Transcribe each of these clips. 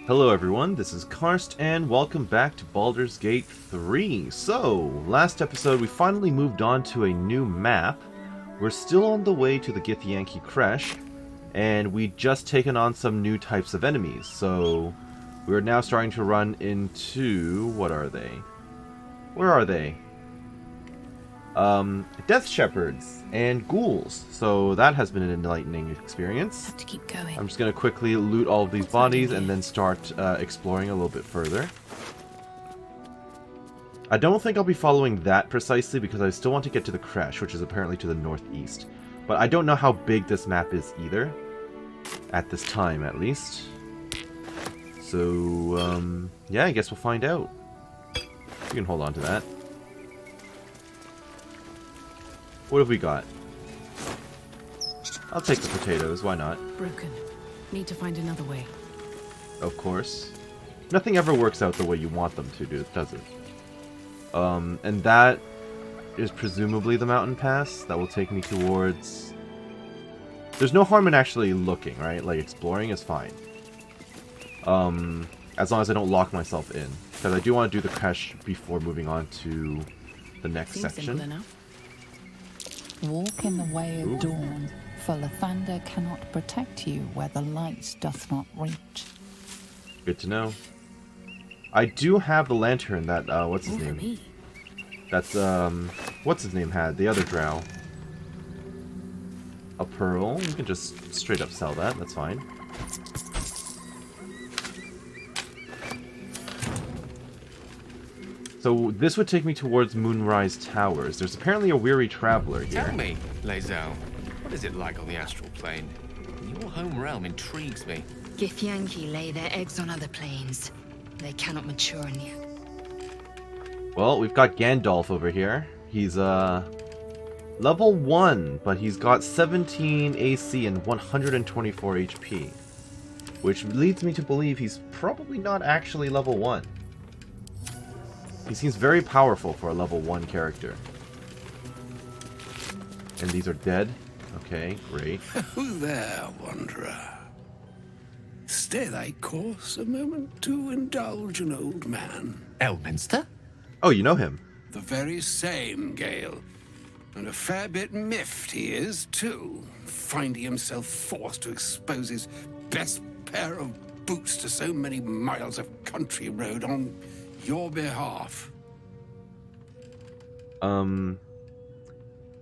Hello everyone, this is Karst, and welcome back to Baldur's Gate 3. So, last episode we finally moved on to a new map. We're still on the way to the Githyanki Creche, and we just taken on some new types of enemies. So, we're now starting to run into... what are they? Where are they? Death Shepherds and Ghouls. So that has been an enlightening experience. Have to keep going. I'm just going to quickly loot all of these bodies and then start exploring a little bit further. I don't think I'll be following that precisely because I still want to get to the Creche, which is apparently to the northeast. But I don't know how big this map is either. At this time, at least. So, yeah, I guess we'll find out. You can hold on to that. What have we got? I'll take the potatoes, why not? Broken. Need to find another way. Of course. Nothing ever works out the way you want them to, does it? And that is presumably the mountain pass that will take me towards... There's no harm in actually looking, right? Like, exploring is fine. As long as I don't lock myself in. Because I do want to do the Creche before moving on to the next section. Simple enough. Walk in the way of dawn, for Lathander cannot protect you where the light doth not reach. Good to know. I do have the lantern that, what's his name? Me. That's, what's his name had? The other drow. A pearl. We can just straight up sell that, that's fine. So this would take me towards Moonrise Towers. There's apparently a weary traveler here. Tell me, Lae'zel, what is it like on the astral plane? Your home realm intrigues me. Githyanki lay their eggs on other planes. They cannot mature anew. Well, we've got Gandalf over here. He's, level 1, but he's got 17 AC and 124 HP. Which leads me to believe he's probably not actually level 1. He seems very powerful for a level 1 character. And these are dead? Okay, great. Who there, wanderer? Stay thy course a moment to indulge an old man. Elminster? Oh, you know him. The very same, Gale. And a fair bit miffed he is, too, finding himself forced to expose his best pair of boots to so many miles of country road on your behalf.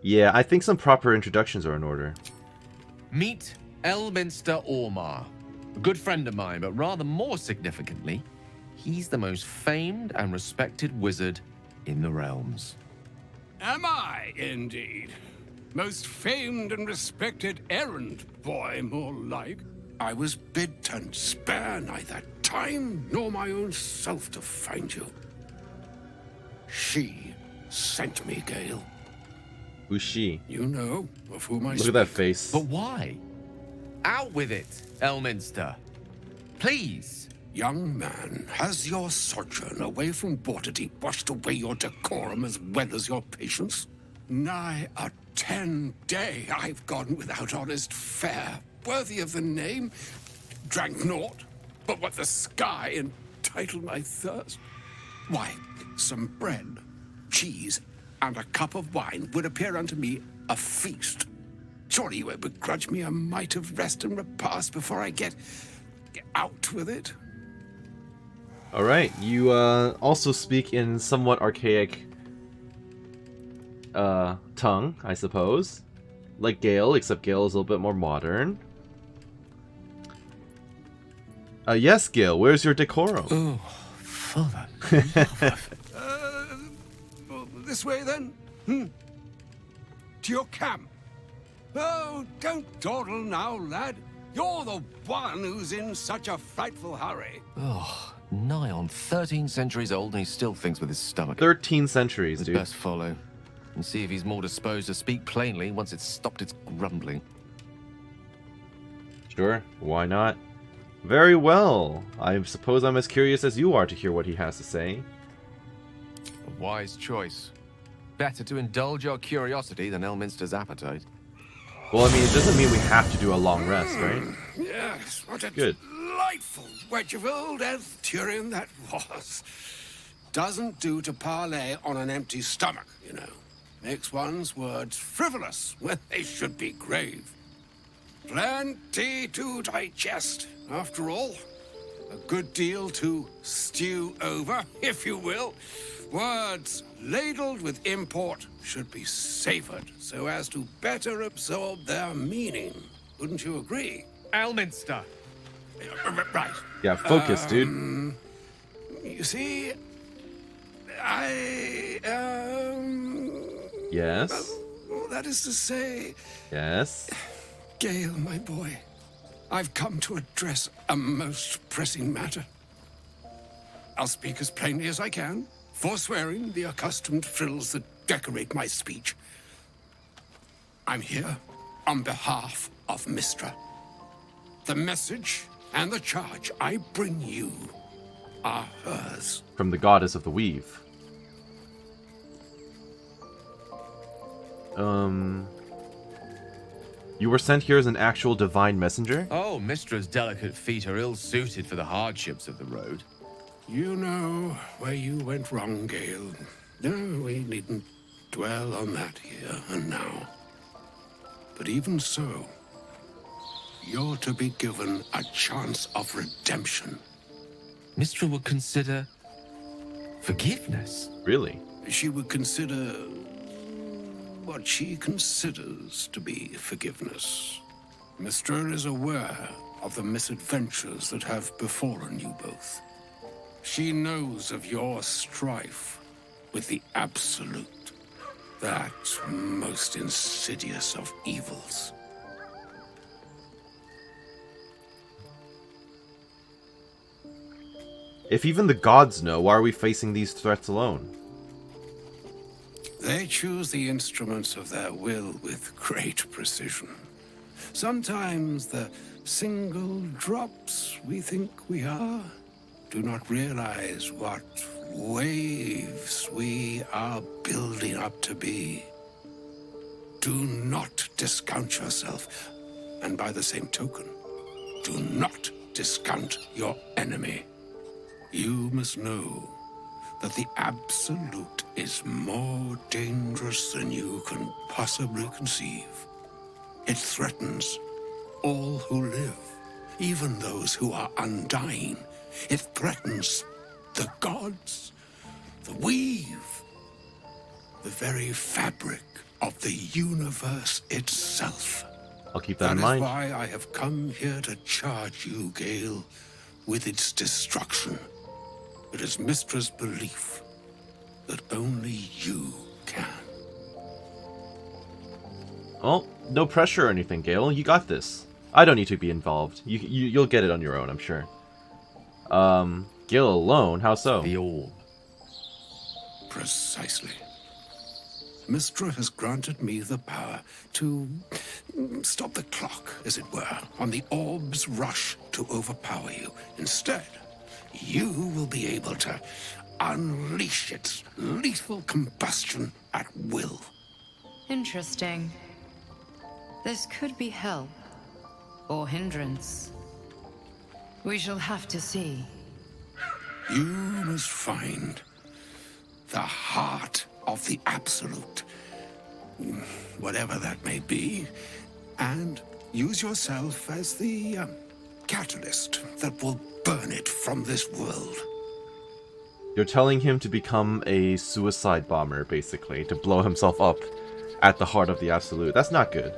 Yeah, I think some proper introductions are in order. Meet Elminster Ormar. A good friend of mine, but rather more significantly, he's the most famed and respected wizard in the realms. Am I, indeed? Most famed and respected errand boy, more like. I was bid to spare neither time nor my own self to find you. She sent me, Gale. Who's she? You know of whom I Look speak. at that face. But why? Out with it, Elminster. Please. Young man, has your sojourn away from Waterdeep washed away your decorum as well as your patience? Nigh a 10-day I've gone without honest fare, worthy of the name. Drank naught, but what the sky entitled my thirst. Why, some bread, cheese, and a cup of wine would appear unto me a feast. Surely you would begrudge me a mite of rest and repast before I get out with it. Alright, you also speak in somewhat archaic tongue, I suppose. Like Gale, except Gale is a little bit more modern. Yes, Gale, where's your decorum? Oh, for the love of... This way then? To your camp. Oh, don't dawdle now, lad. You're the one who's in such a frightful hurry. Oh, nigh on 13 centuries old and he still thinks with his stomach. 13 centuries, We'd dude. best follow and see if he's more disposed to speak plainly once it's stopped its grumbling. Sure, why not? Very well. I suppose I'm as curious as you are to hear what he has to say. A wise choice. Better to indulge your curiosity than Elminster's appetite. Well, I mean, it doesn't mean we have to do a long rest, right? Yes, what a Good. delightful wedge of old Arthurian that was. Doesn't do to parley on an empty stomach, you know. Makes one's words frivolous when they should be grave. Plenty to digest, after all. A good deal to stew over, if you will. Words ladled with import should be savored so as to better absorb their meaning. Wouldn't you agree? Elminster. Right. Yeah, focus, dude. You see, Yes. well, that is to say, Yes. Gale, my boy, I've come to address a most pressing matter. I'll speak as plainly as I can, forswearing the accustomed frills that decorate my speech. I'm here on behalf of Mystra. The message and the charge I bring you are hers. From the goddess of the weave. You were sent here as an actual divine messenger? Oh, Mistra's delicate feet are ill-suited for the hardships of the road. You know where you went wrong, Gale. No, we needn't dwell on that here and now. But even so, you're to be given a chance of redemption. Mistra would consider forgiveness. Really? She would consider what she considers to be forgiveness. Mystra is aware of the misadventures that have befallen you both. She knows of your strife with the Absolute, that most insidious of evils. If even the gods know, why are we facing these threats alone? They choose the instruments of their will with great precision. Sometimes the single drops we think we are do not realize what waves we are building up to be. Do not discount yourself, and by the same token, do not discount your enemy. You must know that the Absolute is more dangerous than you can possibly conceive. It threatens all who live, even those who are undying. It threatens the gods, the weave, the very fabric of the universe itself. I'll keep that in mind. That is why I have come here to charge you, Gale, with its destruction. It is Mistra's belief that only you can. Well, no pressure or anything, Gale. You got this. I don't need to be involved. You'll get it on your own, I'm sure. Gale alone? How so? The orb. Precisely. Mystra has granted me the power to stop the clock, as it were, on the orb's rush to overpower you. Instead, you will be able to unleash its lethal combustion at will. Interesting. This could be help or hindrance. We shall have to see. You must find the heart of the Absolute, whatever that may be, and use yourself as the catalyst that will burn it from this world. You're telling him to become a suicide bomber, basically, to blow himself up at the heart of the Absolute. That's not good.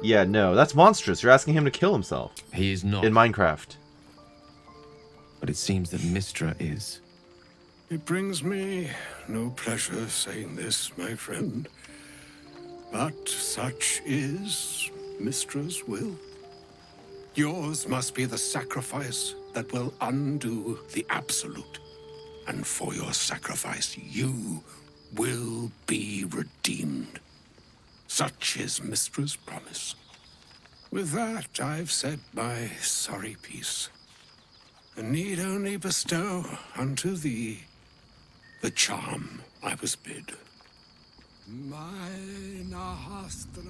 Yeah, no, that's monstrous. You're asking him to kill himself. He is not. In Minecraft. But it seems that Mystra is. It brings me no pleasure saying this, my friend, but such is Mistra's will. Yours must be the sacrifice that will undo the Absolute, and for your sacrifice you will be redeemed. Such is Mistra's promise. With that, I've said my sorry piece, and need only bestow unto thee the charm I was bid. Mina hastra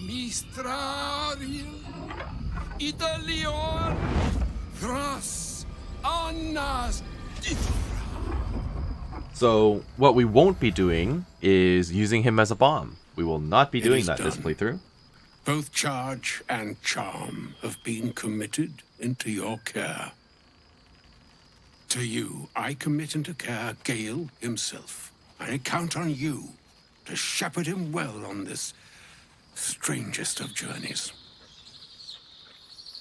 mistrarium Italior Thras Annas So, what we won't be doing is using him as a bomb. We will not be doing is that this done. playthrough. Both charge and charm have been committed into your care. To you, I commit into care Gale himself. I count on you to shepherd him well on this strangest of journeys.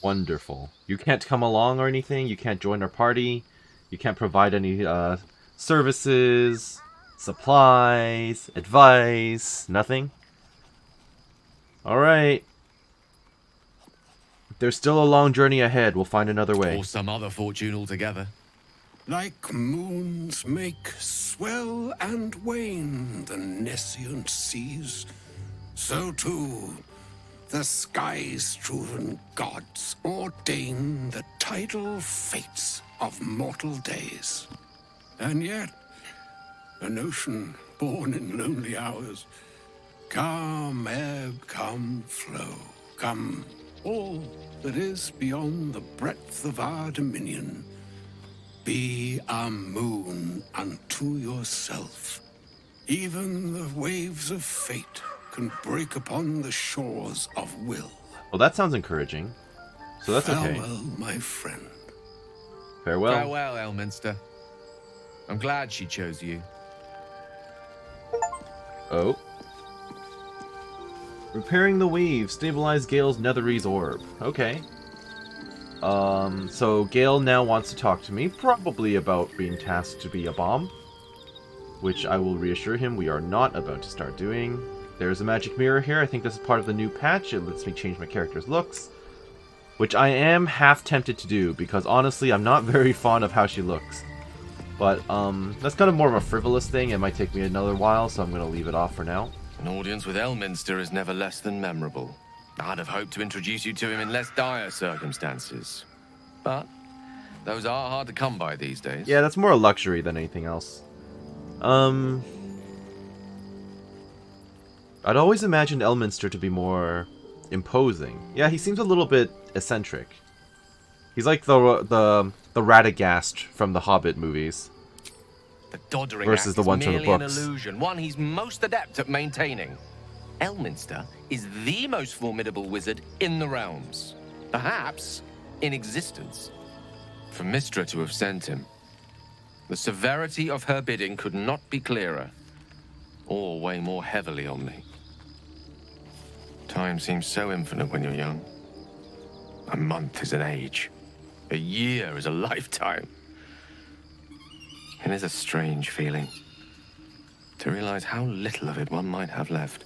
Wonderful. You can't come along or anything. You can't join our party. You can't provide any services, supplies, advice, nothing. Alright. There's still a long journey ahead. We'll find another way. Or some other fortune altogether. Like moons make swell and wane the nescient seas, so too the sky-strewn gods ordain the tidal fates of mortal days. And yet, an ocean born in lonely hours, come ebb, come flow, come all that is beyond the breadth of our dominion. Be a moon unto yourself. Even the waves of fate can break upon the shores of will. Well, that sounds encouraging. So that's okay. Farewell, my friend. Farewell. Farewell, Elminster. I'm glad she chose you. Oh. Repairing the weave. Stabilize Gale's Netherese orb. Okay. So Gale now wants to talk to me, probably about being tasked to be a bomb, which I will reassure him we are not about to start doing. There's a magic mirror here. I think this is part of the new patch. It lets me change my character's looks, which I am half tempted to do, because honestly, I'm not very fond of how she looks. But, that's kind of more of a frivolous thing. It might take me another while, so I'm going to leave it off for now. An audience with Elminster is never less than memorable. I'd have hoped to introduce you to him in less dire circumstances. But those are hard to come by these days. Yeah, that's more a luxury than anything else. I'd always imagined Elminster to be more imposing. Yeah, he seems a little bit eccentric. He's like the Radagast from the Hobbit movies. The doddering Versus act the is ones from the merely books. an illusion, one he's most adept at maintaining. Elminster is the most formidable wizard in the realms. Perhaps in existence. For Mystra to have sent him, the severity of her bidding could not be clearer, or weigh more heavily on me. Time seems so infinite when you're young. A month is an age. A year is a lifetime. It is a strange feeling to realize how little of it one might have left.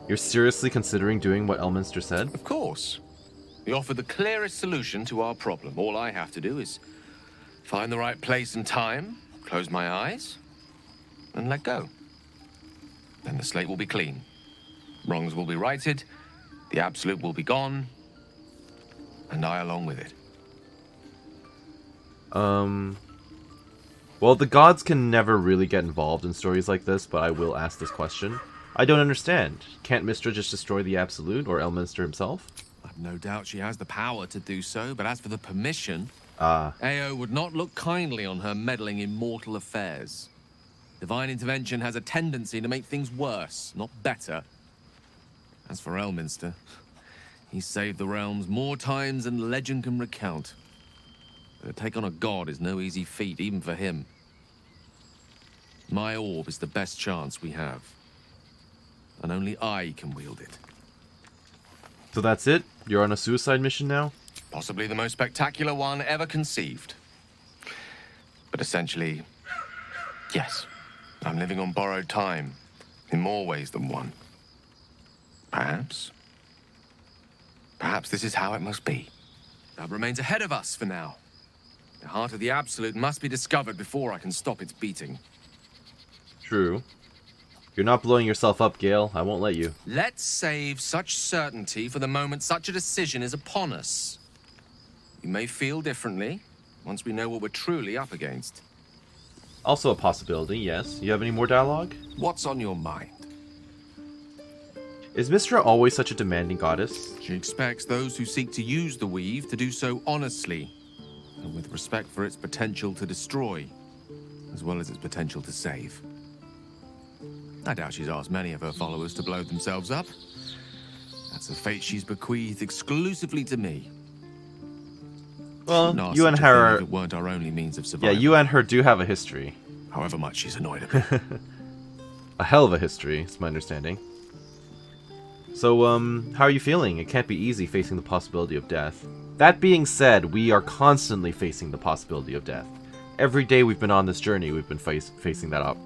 You're seriously considering doing what Elminster said? Of course. He offered the clearest solution to our problem. All I have to do is find the right place and time, close my eyes, and let go. Then the slate will be clean. Wrongs will be righted, the absolute will be gone, and I along with it. Well, the gods can never really get involved in stories like this, but I will ask this question. I don't understand. Can't Mystra just destroy the Absolute, or Elminster himself? I've no doubt she has the power to do so, but as for the permission, Ah, Ao would not look kindly on her meddling in mortal affairs. Divine intervention has a tendency to make things worse, not better. As for Elminster, he's saved the realms more times than legend can recount. But to take on a god is no easy feat, even for him. My orb is the best chance we have. And only I can wield it. so that's it? You're on a suicide mission now? Possibly the most spectacular one ever conceived. But essentially, yes, I'm living on borrowed time, in more ways than one. Perhaps this is how it must be. That remains ahead of us for now. The heart of the Absolute must be discovered before I can stop its beating. True. You're not blowing yourself up, Gale. I won't let you. Let's save such certainty for the moment such a decision is upon us. We may feel differently once we know what we're truly up against. Also a possibility, yes. You have any more dialogue? What's on your mind? Is Mystra always such a demanding goddess? She expects those who seek to use the weave to do so honestly, and with respect for its potential to destroy, as well as its potential to save. I doubt she's asked many of her followers to blow themselves up. That's a fate she's bequeathed exclusively to me. Well, Not you and such a thing her... if it weren't our only means of Yeah, survival. you and her do have a history. However much she's annoyed at me. A hell of a history, is my understanding. So, how are you feeling? It can't be easy facing the possibility of death. That being said, we are constantly facing the possibility of death. Every day we've been on this journey, we've been facing that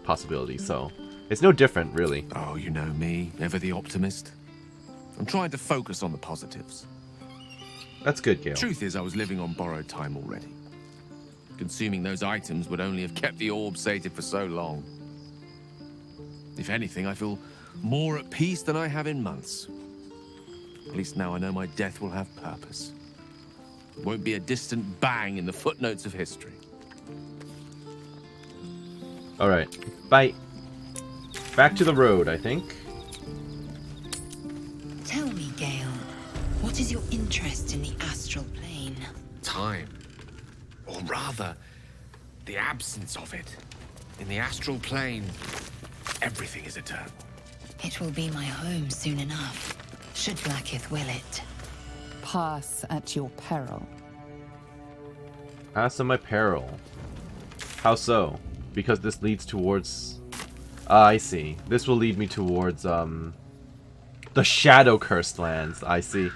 possibility, so... It's no different, really. Oh, you know me, ever the optimist. I'm trying to focus on the positives. That's good, Gale. Truth is, I was living on borrowed time already. Consuming those items would only have kept the orb sated for so long. If anything, I feel more at peace than I have in months. At least now I know my death will have purpose. It won't be a distant bang in the footnotes of history. Alright, bye. Back to the road, I think. Tell me, Gale, what is your interest in the astral plane? Time. Or rather, the absence of it. In the astral plane, everything is eternal. It will be my home soon enough, should Blackith will it. Pass at your peril. Pass on my peril. How so? Because this leads towards... I see. This will lead me towards, the Shadow Cursed lands. I see.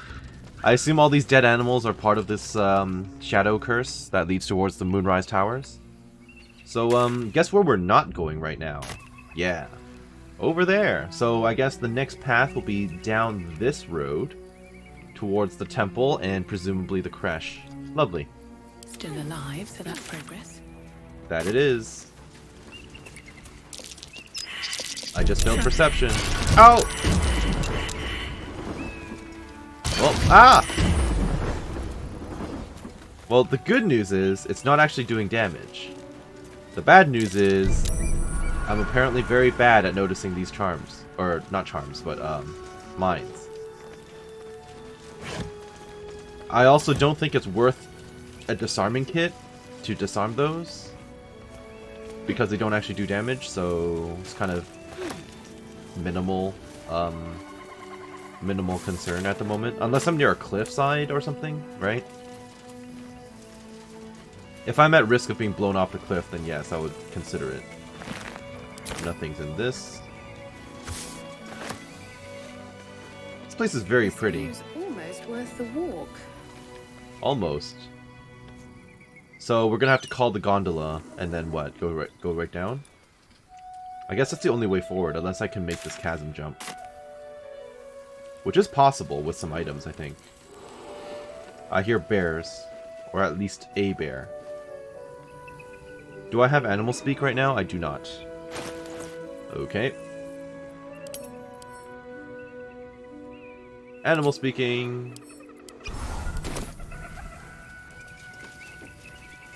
I assume all these dead animals are part of this, Shadow Curse that leads towards the Moonrise Towers. So, guess where we're not going right now? Yeah. Over there. So, I guess the next path will be down this road towards the temple and presumably the creche. Lovely. Still alive, so that's progress. That it is. I just failed perception. Ow! Well, Well, the good news is, it's not actually doing damage. The bad news is, I'm apparently very bad at noticing these charms. Or, not charms, but, mines. I also don't think it's worth a disarming kit to disarm those. Because they don't actually do damage, so it's kind of minimal, minimal concern at the moment. Unless I'm near a cliffside or something, right? If I'm at risk of being blown off the cliff, then yes, I would consider it. Nothing's in this. This place is very pretty. It's almost worth the walk. Almost. So we're gonna have to call the gondola, and then what? Go right down? I guess that's the only way forward, unless I can make this chasm jump. Which is possible with some items, I think. I hear bears. Or at least a bear. Do I have animal speak right now? I do not. Okay. Animal speaking.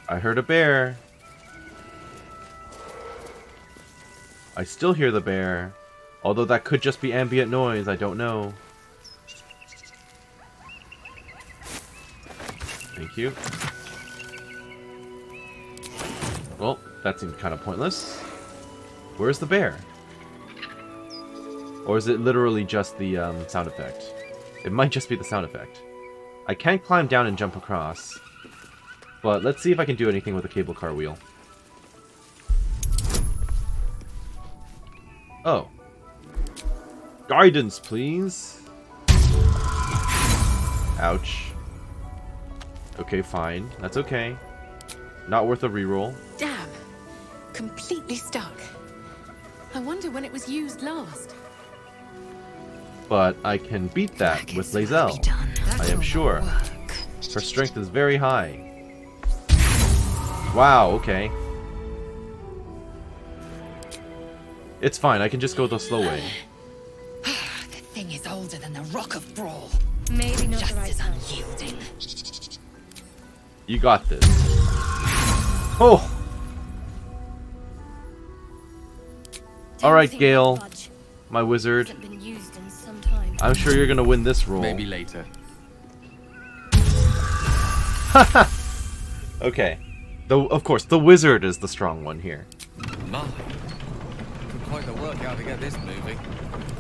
I heard a bear. I still hear the bear. Although that could just be ambient noise, I don't know. Thank you. Well, that seemed kind of pointless. Where's the bear? Or is it literally just the sound effect? It might just be the sound effect. I can't climb down and jump across. But let's see if I can do anything with the cable car wheel. Oh. Guidance, please. Ouch. Okay, fine. That's okay. Not worth a reroll. Damn. Completely stuck. I wonder when it was used last. But I can beat that with Lae'zel. I am sure. Her strength is very high. Wow, okay. It's fine, I can just go the slow way. The thing is older than the Rock of Brawl. Maybe not Just the right as time. unyielding. You got this. Oh! Alright, Gale, my wizard. Been used in some time. I'm sure you're gonna win this roll. Maybe later. Okay. Of course, the wizard is the strong one here. My, took quite the work out to get this moving.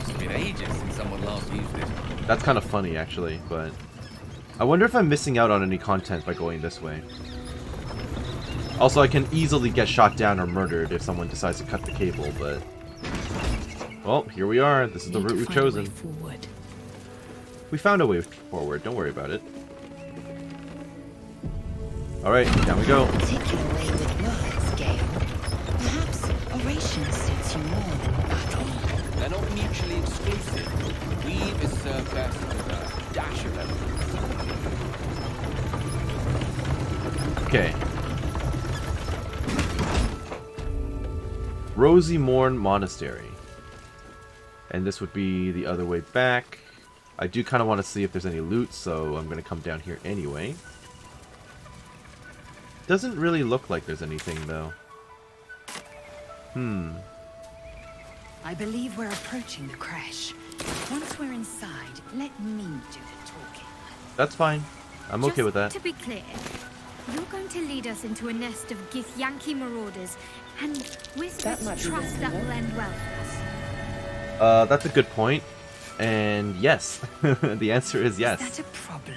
It's been ages since someone last used it. That's kind of funny, actually, but... I wonder if I'm missing out on any content by going this way. Also, I can easily get shot down or murdered if someone decides to cut the cable, but... Well, here we are. This is the route we've chosen. We found a way forward. Don't worry about it. Alright, down we go. Particular way with words, Gale. Perhaps oration suits you more than battle. They're not mutually exclusive. Weave is served best with a dash of elegance. Okay. Rosymorn Monastery. And this would be the other way back. I do kind of want to see if there's any loot, so I'm going to come down here anyway. Doesn't really look like there's anything, though. I believe we're approaching the creche. Once we're inside, let me do the talking. That's fine. I'm okay with that. To be clear, you're going to lead us into a nest of Githyanki marauders, and we're supposed to trust that will end well for us. That's a good point. And yes. The answer is yes. Is that a problem?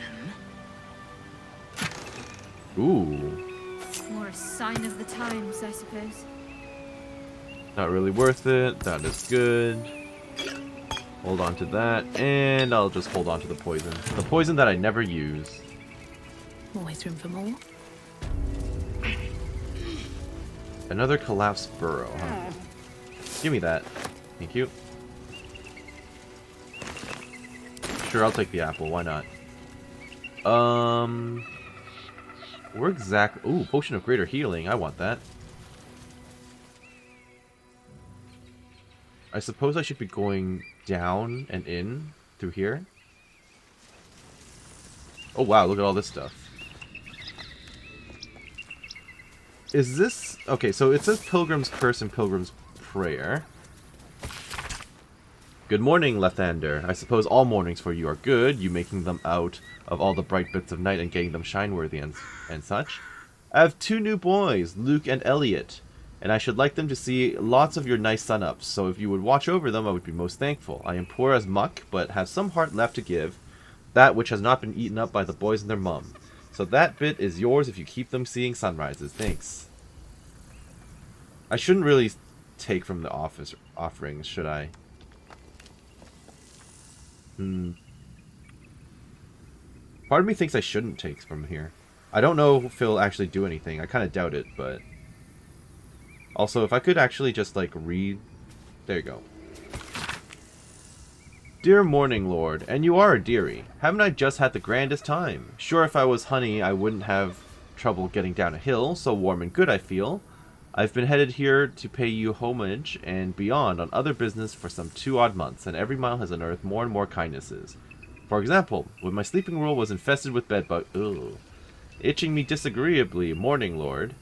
Ooh. More a sign of the times, I suppose. Not really worth it. That is good. Hold on to that. And I'll just hold on to the poison. The poison that I never use. Always room for more. Another collapsed burrow, huh? Give me that. Thank you. Sure, I'll take the apple. Why not? Where exactly... Ooh, potion of greater healing. I want that. I suppose I should be going down and in through here. Oh wow, look at all this stuff. Is this... Okay, so it says Pilgrim's Curse and Pilgrim's Prayer. Good morning, Lathander. I suppose all mornings for you are good, you making them out of all the bright bits of night and getting them shine-worthy and such. I have 2 new boys, Luke and Elliot, and I should like them to see lots of your nice sun-ups, so if you would watch over them, I would be most thankful. I am poor as muck, but have some heart left to give, that which has not been eaten up by the boys and their mum. So that bit is yours if you keep them seeing sunrises. Thanks. I shouldn't really take from the offerings, should I? Part of me thinks I shouldn't take from here. I don't know if he'll actually do anything. I kind of doubt it, but... Also, if I could actually just, like, read... There you go. Dear Morning Lord, and you are a dearie. Haven't I just had the grandest time? Sure, if I was honey, I wouldn't have trouble getting down a hill, so warm and good I feel. I've been headed here to pay you homage and beyond on other business for some 2 odd months, and every mile has unearthed more and more kindnesses. For example, when my sleeping roll was infested with bedbug, itching me disagreeably, Morning Lord.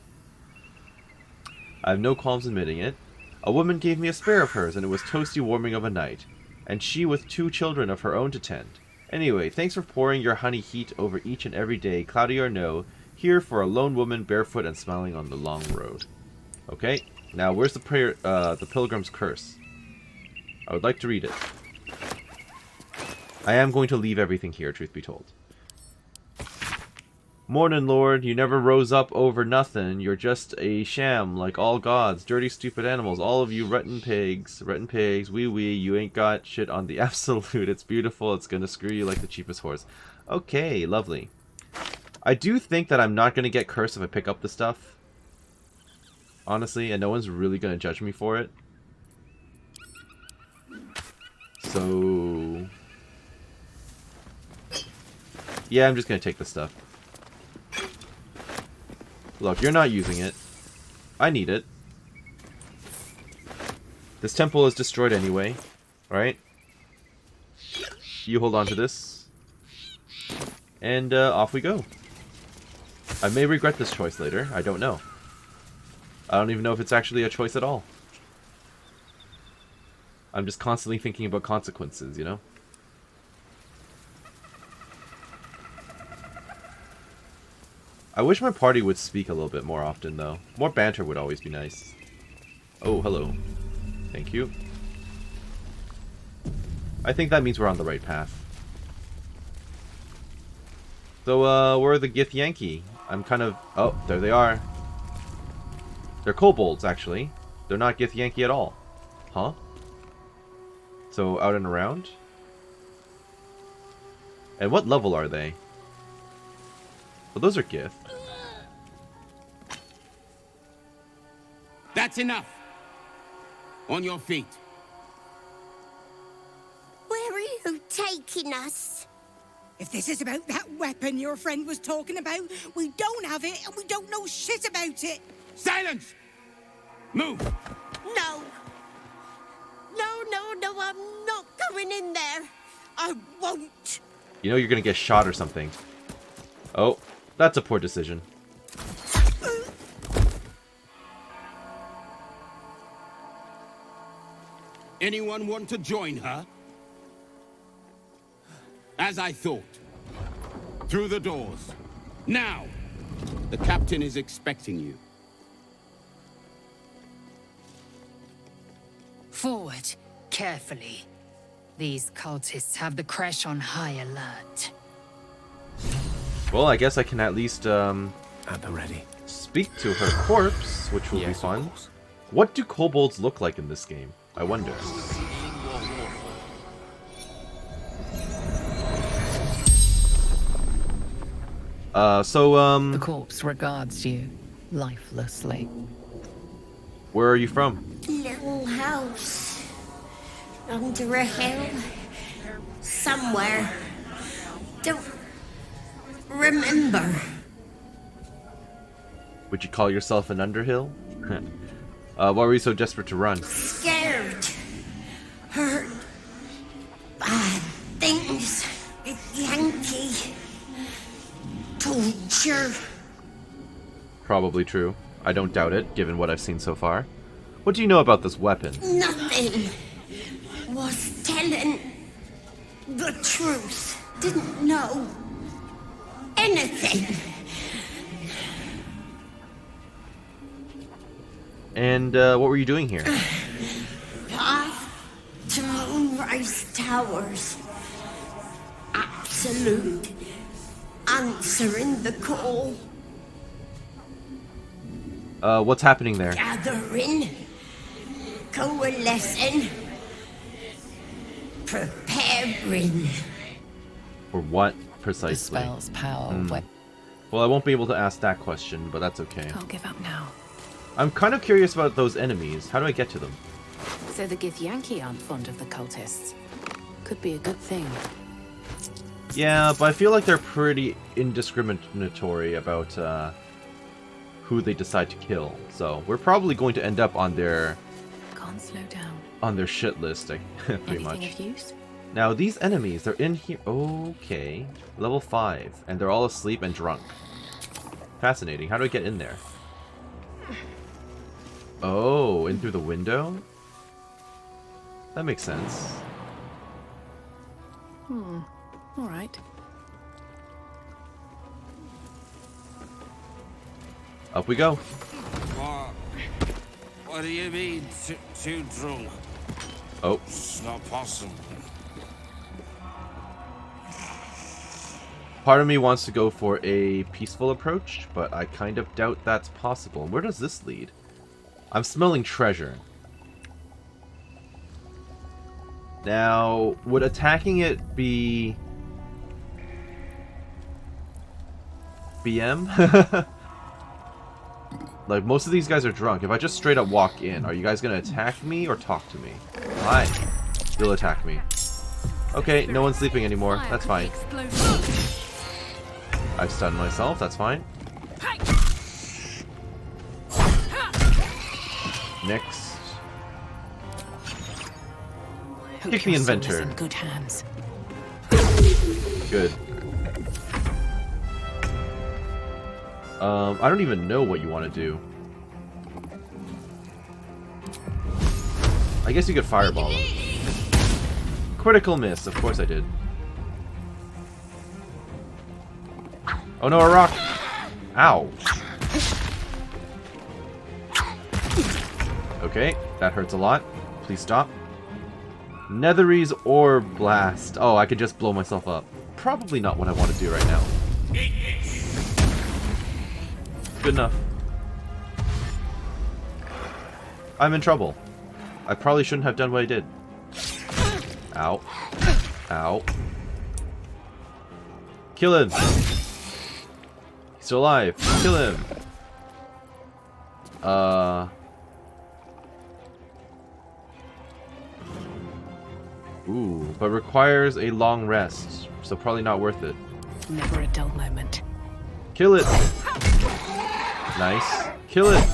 I have no qualms admitting it. A woman gave me a spare of hers, and it was toasty warming of a night, and she with 2 children of her own to tend. Anyway, thanks for pouring your honey heat over each and every day, cloudy or no, here for a lone woman barefoot and smiling on the long road. Okay, now where's the prayer, the Pilgrim's Curse? I would like to read it. I am going to leave everything here, truth be told. Mornin' Lord, you never rose up over nothing. You're just a sham, like all gods. Dirty, stupid animals. All of you rotten pigs, wee, you ain't got shit on the absolute. It's beautiful. It's gonna screw you like the cheapest horse. Okay, lovely. I do think that I'm not gonna get cursed if I pick up the stuff. Honestly, and no one's really gonna judge me for it. So... yeah, I'm just gonna take the stuff. Look, you're not using it. I need it. This temple is destroyed anyway, right? You hold on to this. And off we go. I may regret this choice later. I don't know. I don't even know if it's actually a choice at all. I'm just constantly thinking about consequences, you know? I wish my party would speak a little bit more often, though. More banter would always be nice. Oh, hello. Thank you. I think that means we're on the right path. So, where are the Githyanki? I'm kind of... Oh, there they are. They're kobolds, actually. They're not Githyanki at all. Huh? So, out and around? And what level are they? Well, those are Gith. That's enough. On your feet. Where are you taking us? If this is about that weapon your friend was talking about, we don't have it and we don't know shit about it. Silence! Move! No. No, I'm not going in there. I won't. You know you're gonna get shot or something. Oh, that's a poor decision. Anyone want to join her? As I thought. Through the doors. Now! The captain is expecting you. Forward, carefully. These cultists have the Creche on high alert. Well, I guess I can at least, At the ready. speak to her corpse, which will be fun. What do kobolds look like in this game? I wonder. The corpse regards you lifelessly. Where are you from? Little house. Under a hill. Somewhere. Don't remember. Would you call yourself an Underhill? Why were you so desperate to run? Scared. Hurt. Bad things. Yankee. Torture. Probably true. I don't doubt it, given what I've seen so far. What do you know about this weapon? Nothing. Was telling the truth. Didn't know anything. And what were you doing here? Path to Moonrise Towers. Absolute. Answering the call. What's happening there? Gathering. Coalescing. Preparing. For what, The precisely? spell's power. Well, I won't be able to ask that question, but that's okay. Can't give up now. I'm kind of curious about those enemies. How do I get to them? So the Githyanki aren't fond of the cultists. Could be a good thing. Yeah, but I feel like they're pretty indiscriminatory about who they decide to kill. So we're probably going to end up on their Can't slow down. shit list, pretty Anything much. of use? Now these enemies, they're in here. Okay, level 5, and they're all asleep and drunk. Fascinating. How do I get in there? Oh, in through the window? That makes sense. All right. Up we go. What do you mean, too drunk? Oh, It's not possible. part of me wants to go for a peaceful approach, but I kind of doubt that's possible. Where does this lead? I'm smelling treasure. Now, would attacking it be BM? Like, most of these guys are drunk. If I just straight up walk in, are you guys gonna attack me or talk to me? Hi. You'll attack me. Okay, no one's sleeping anymore. That's fine. I've stunned myself. That's fine. Next. Kick the inventor. In good hands. Good. I don't even know what you want to do. I guess you could fireball him. Critical miss. Of course I did. Oh no, a rock! Ow. Okay, that hurts a lot. Please stop. Netherese Orb Blast. Oh, I could just blow myself up. Probably not what I want to do right now. Good enough. I'm in trouble. I probably shouldn't have done what I did. Ow. Ow. Kill him! He's still alive. Kill him! Ooh, but requires a long rest, so probably not worth it. Never a dull moment. Kill it! Nice. Kill it!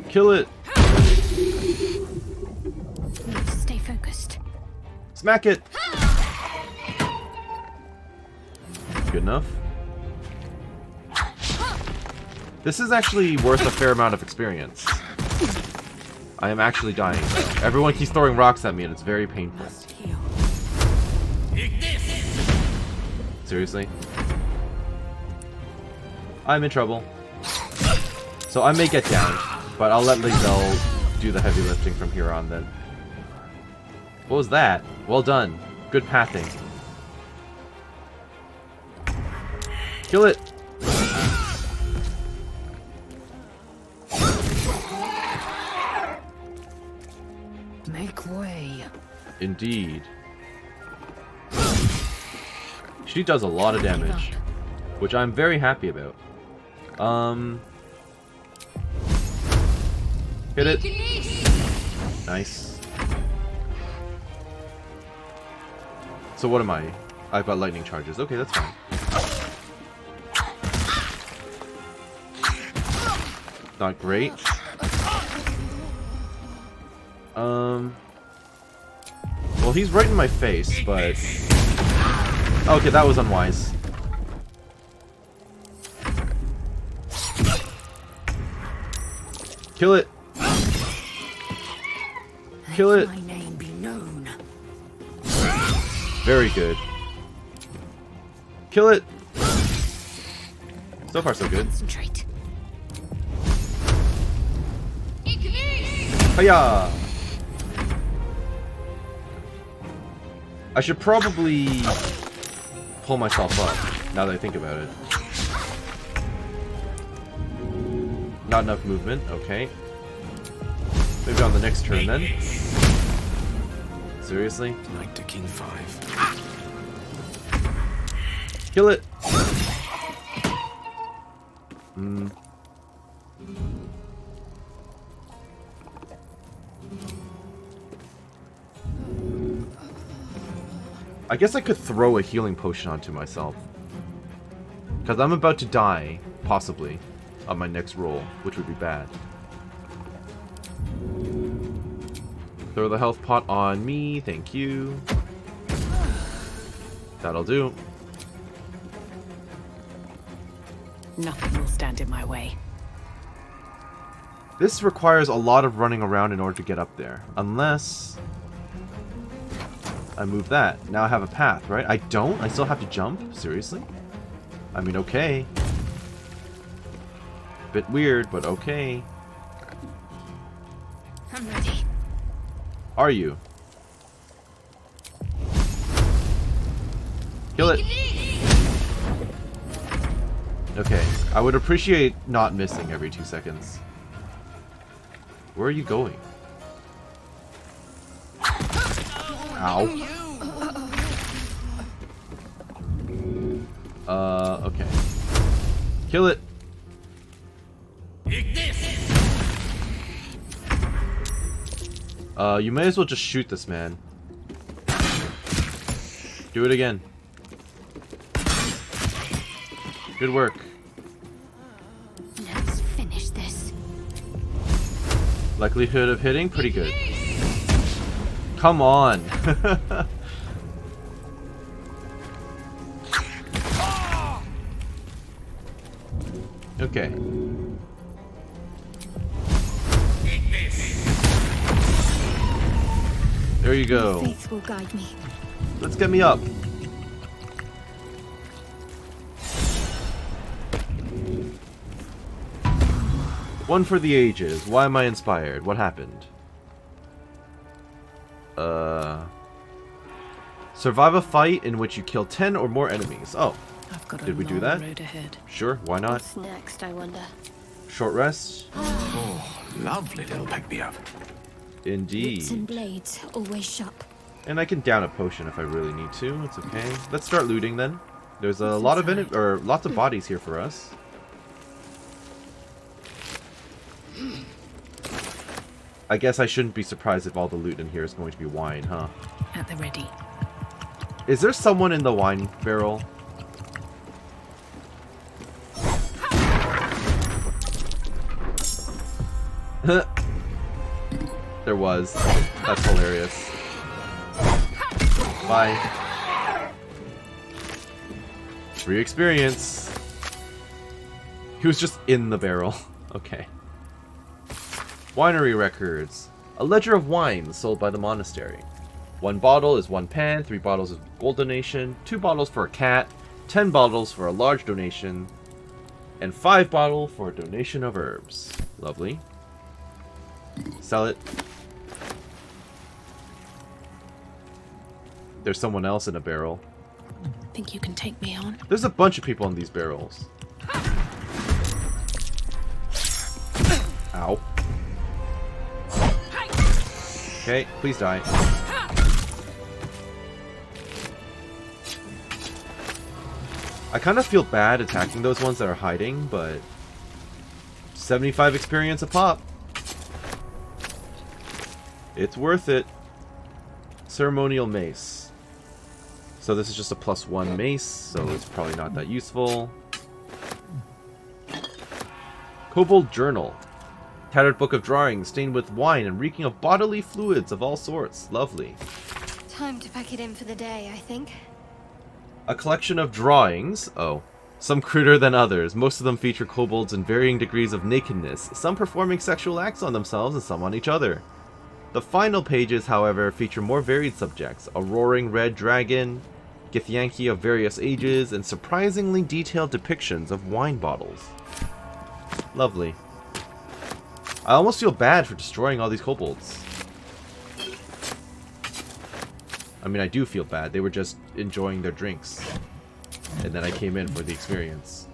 Kill it! Need to stay focused. Smack it! Good enough. This is actually worth a fair amount of experience. I am actually dying. Everyone keeps throwing rocks at me and it's very painful. Seriously? I'm in trouble. So I may get down, but I'll let Lizelle do the heavy lifting from here on then. What was that? Well done. Good pathing. Kill it! Make way. Indeed. She does a lot of damage, which I'm very happy about. Hit it. Nice. So what am I? I've got lightning charges. Okay, that's fine. Not great. Well, he's right in my face, but... Okay, that was unwise. Kill it! Kill it! My name be known. Very good. Kill it! So far, so good. Concentrate. Hiya! I should probably pull myself up, now that I think about it. Not enough movement, okay. Maybe on the next turn then. Seriously? Knight to King 5. Kill it! I guess I could throw a healing potion onto myself. Because I'm about to die, possibly, on my next roll, which would be bad. Throw the health pot on me, thank you. That'll do. Nothing will stand in my way. This requires a lot of running around in order to get up there. Unless... I move that. Now I have a path, right? I don't? I still have to jump? Seriously? I mean, okay. Bit weird, but okay. I'm ready. Are you? Kill it! Okay, I would appreciate not missing every 2 seconds. Where are you going? Ow. Okay. Kill it! You may as well just shoot this man. Do it again. Good work. Let's finish this. Likelihood of hitting? Pretty good. Come on! Okay. There you go. My faith will guide me. Let's get me up. One for the ages. Why am I inspired? What happened? Survive a fight in which you kill 10 or more enemies. Oh, I've got did we do that? road ahead. Sure, why not? What's next, I wonder? Short rest? Oh, lovely little pick-me-up. Indeed. Whips and blades, always sharp. And I can down a potion if I really need to. It's okay. Let's start looting then. There's a lot of lots of bodies here for us. I guess I shouldn't be surprised if all the loot in here is going to be wine, huh? At the ready. Is there someone in the wine barrel? There was. That's hilarious. Bye. Free experience. He was just in the barrel. Okay. Winery records. A ledger of wines sold by the monastery. 1 bottle is 1 pan, 3 bottles is gold donation, 2 bottles for a cat, 10 bottles for a large donation, and 5 bottles for a donation of herbs. Lovely. Sell it. There's someone else in a barrel. Think you can take me on? There's a bunch of people in these barrels. Ow. Okay, please die. I kind of feel bad attacking those ones that are hiding, but 75 experience a pop. It's worth it. Ceremonial mace. So this is just a +1 mace, so it's probably not that useful. Kobold journal. Tattered book of drawings, stained with wine and reeking of bodily fluids of all sorts. Lovely. Time to pack it in for the day, I think. A collection of drawings. Oh. Some cruder than others. Most of them feature kobolds in varying degrees of nakedness, some performing sexual acts on themselves and some on each other. The final pages, however, feature more varied subjects. A roaring red dragon, Githyanki of various ages, and surprisingly detailed depictions of wine bottles. Lovely. I almost feel bad for destroying all these kobolds. I mean, I do feel bad. They were just enjoying their drinks. And then I came in for the experience.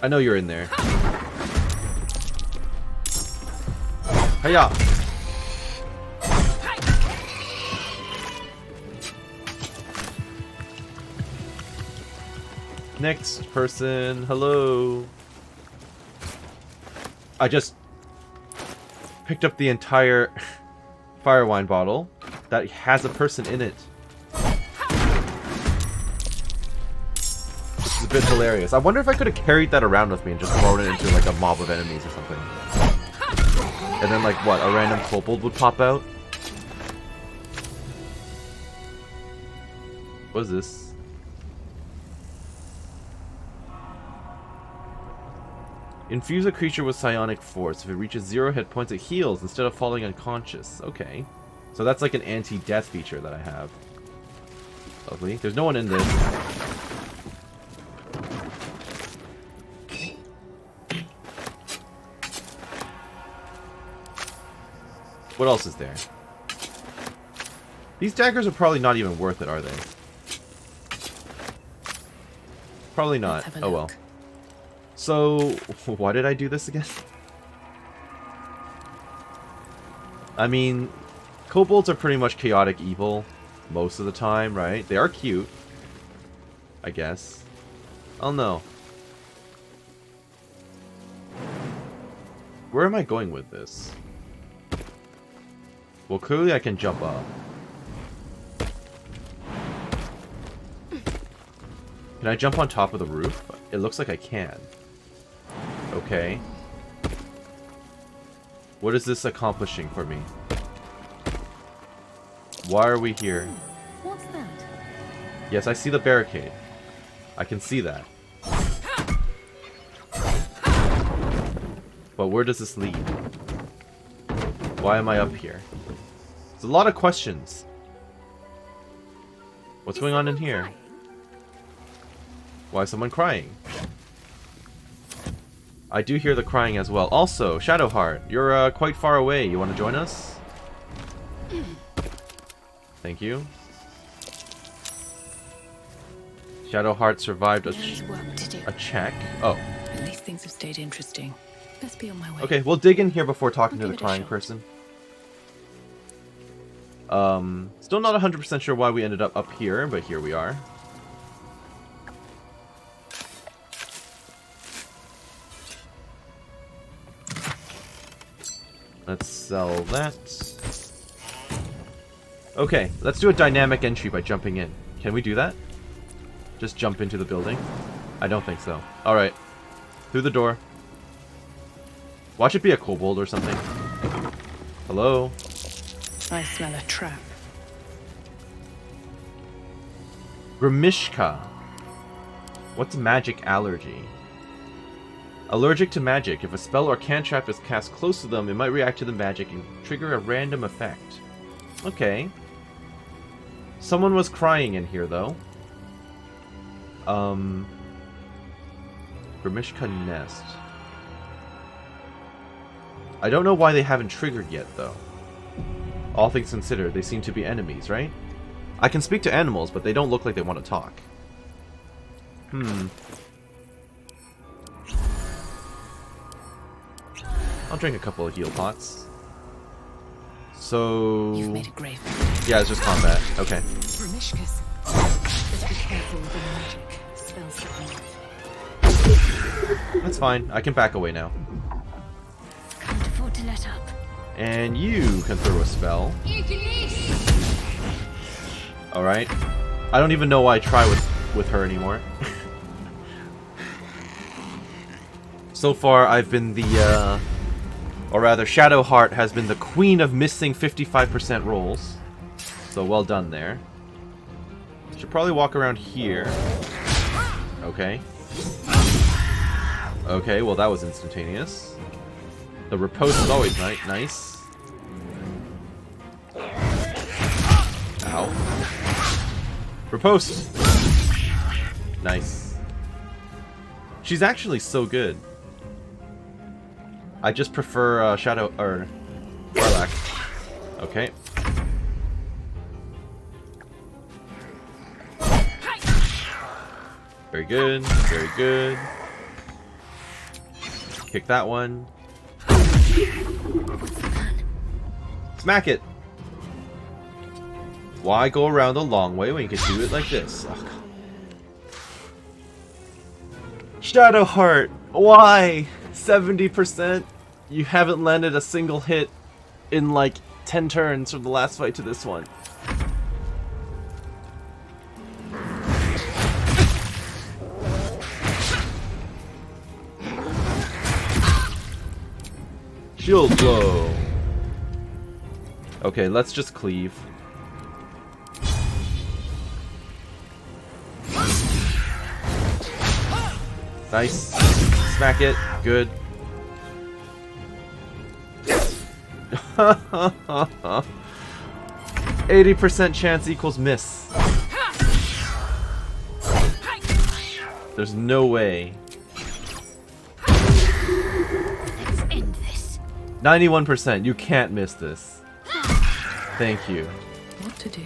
I know you're in there. Hiya! Next person, hello. I just picked up the entire fire wine bottle that has a person in it. This is a bit hilarious. I wonder if I could have carried that around with me and just thrown it into like a mob of enemies or something. And then like what, a random kobold would pop out? What is this? Infuse a creature with psionic force. If it reaches 0 hit points, it heals instead of falling unconscious. Okay. So that's like an anti-death feature that I have. Lovely. There's no one in this. What else is there? These daggers are probably not even worth it, are they? Probably not. Oh well. So, why did I do this again? I mean, kobolds are pretty much chaotic evil most of the time, right? They are cute, I guess. Oh no. Where am I going with this? Well, clearly I can jump up. Can I jump on top of the roof? It looks like I can. Okay. What is this accomplishing for me? Why are we here? What's that? Yes, I see the barricade. I can see that. But where does this lead? Why am I up here? There's a lot of questions. What's going on in here? Why is someone crying? I do hear the crying as well. Also, Shadowheart, you're quite far away. You want to join us? Thank you. Shadowheart survived a check. Oh. At least things have stayed interesting. Best be on my way. Okay, we'll dig in here before talking to the crying person. Still not 100% sure why we ended up here, but here we are. Let's sell that. Okay, let's do a dynamic entry by jumping in. Can we do that? Just jump into the building? I don't think so. Alright. Through the door. Watch it be a kobold or something. Hello? I smell a trap. Grimishka. What's magic allergy? Allergic to magic. If a spell or cantrip is cast close to them, it might react to the magic and trigger a random effect. Okay. Someone was crying in here, though. Grimishka Nest. I don't know why they haven't triggered yet, though. All things considered, they seem to be enemies, right? I can speak to animals, but they don't look like they want to talk. I'll drink a couple of heal pots. So... You've made a grave. Yeah, it's just combat. Okay. Grimishkas. Just be careful with the magic. Spells that That's fine. I can back away now. Can't afford to let up. And you can throw a spell. Alright. I don't even know why I try with her anymore. So far, I've been the, or rather, Shadowheart has been the queen of missing 55% rolls. So well done there. Should probably walk around here. Okay. Okay, well that was instantaneous. The riposte is always nice. Ow. Riposte! Nice. She's actually so good. I just prefer Shadow or Warlock. Okay. Very good. Very good. Kick that one. Smack it. Why go around the long way when you can do it like this? Oh, Shadowheart, why? 70%? You haven't landed a single hit in like 10 turns from the last fight to this one. Shield blow. Okay, let's just cleave. Nice. Smack it. Good. 80% chance equals miss. There's no way. Let's end this. 91%. You can't miss this. Thank you. What to do?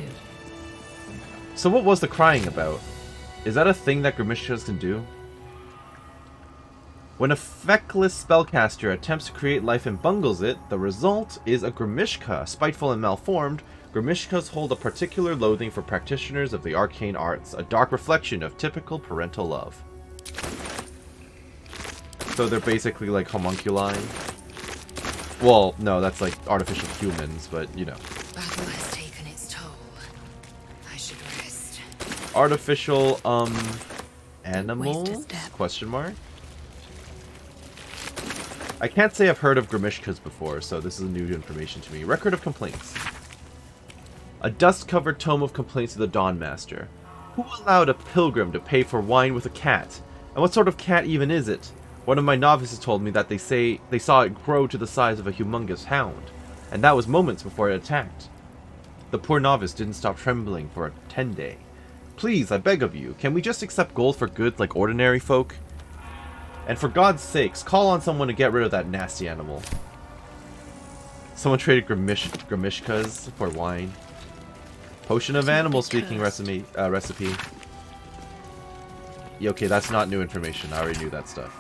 So what was the crying about? Is that a thing that Grimishkas can do? When a feckless spellcaster attempts to create life and bungles it, the result is a Grimishka. Spiteful and malformed, Grimishkas hold a particular loathing for practitioners of the arcane arts, a dark reflection of typical parental love. So they're basically like homunculi. Well, no, that's like artificial humans, but you know. Battle has taken its toll. I should rest. Artificial, animals? Question mark? I can't say I've heard of Grimishkas before, so this is new information to me. Record of complaints. A dust-covered tome of complaints to the Dawnmaster. Who allowed a pilgrim to pay for wine with a cat? And what sort of cat even is it? One of my novices told me that they saw it grow to the size of a humongous hound, and that was moments before it attacked. The poor novice didn't stop trembling for a 10-day. Please, I beg of you, can we just accept gold for goods like ordinary folk? And for God's sakes, call on someone to get rid of that nasty animal. Someone traded Grimishkas for wine. Potion of animal speaking recipe. Yeah, okay, that's not new information. I already knew that stuff.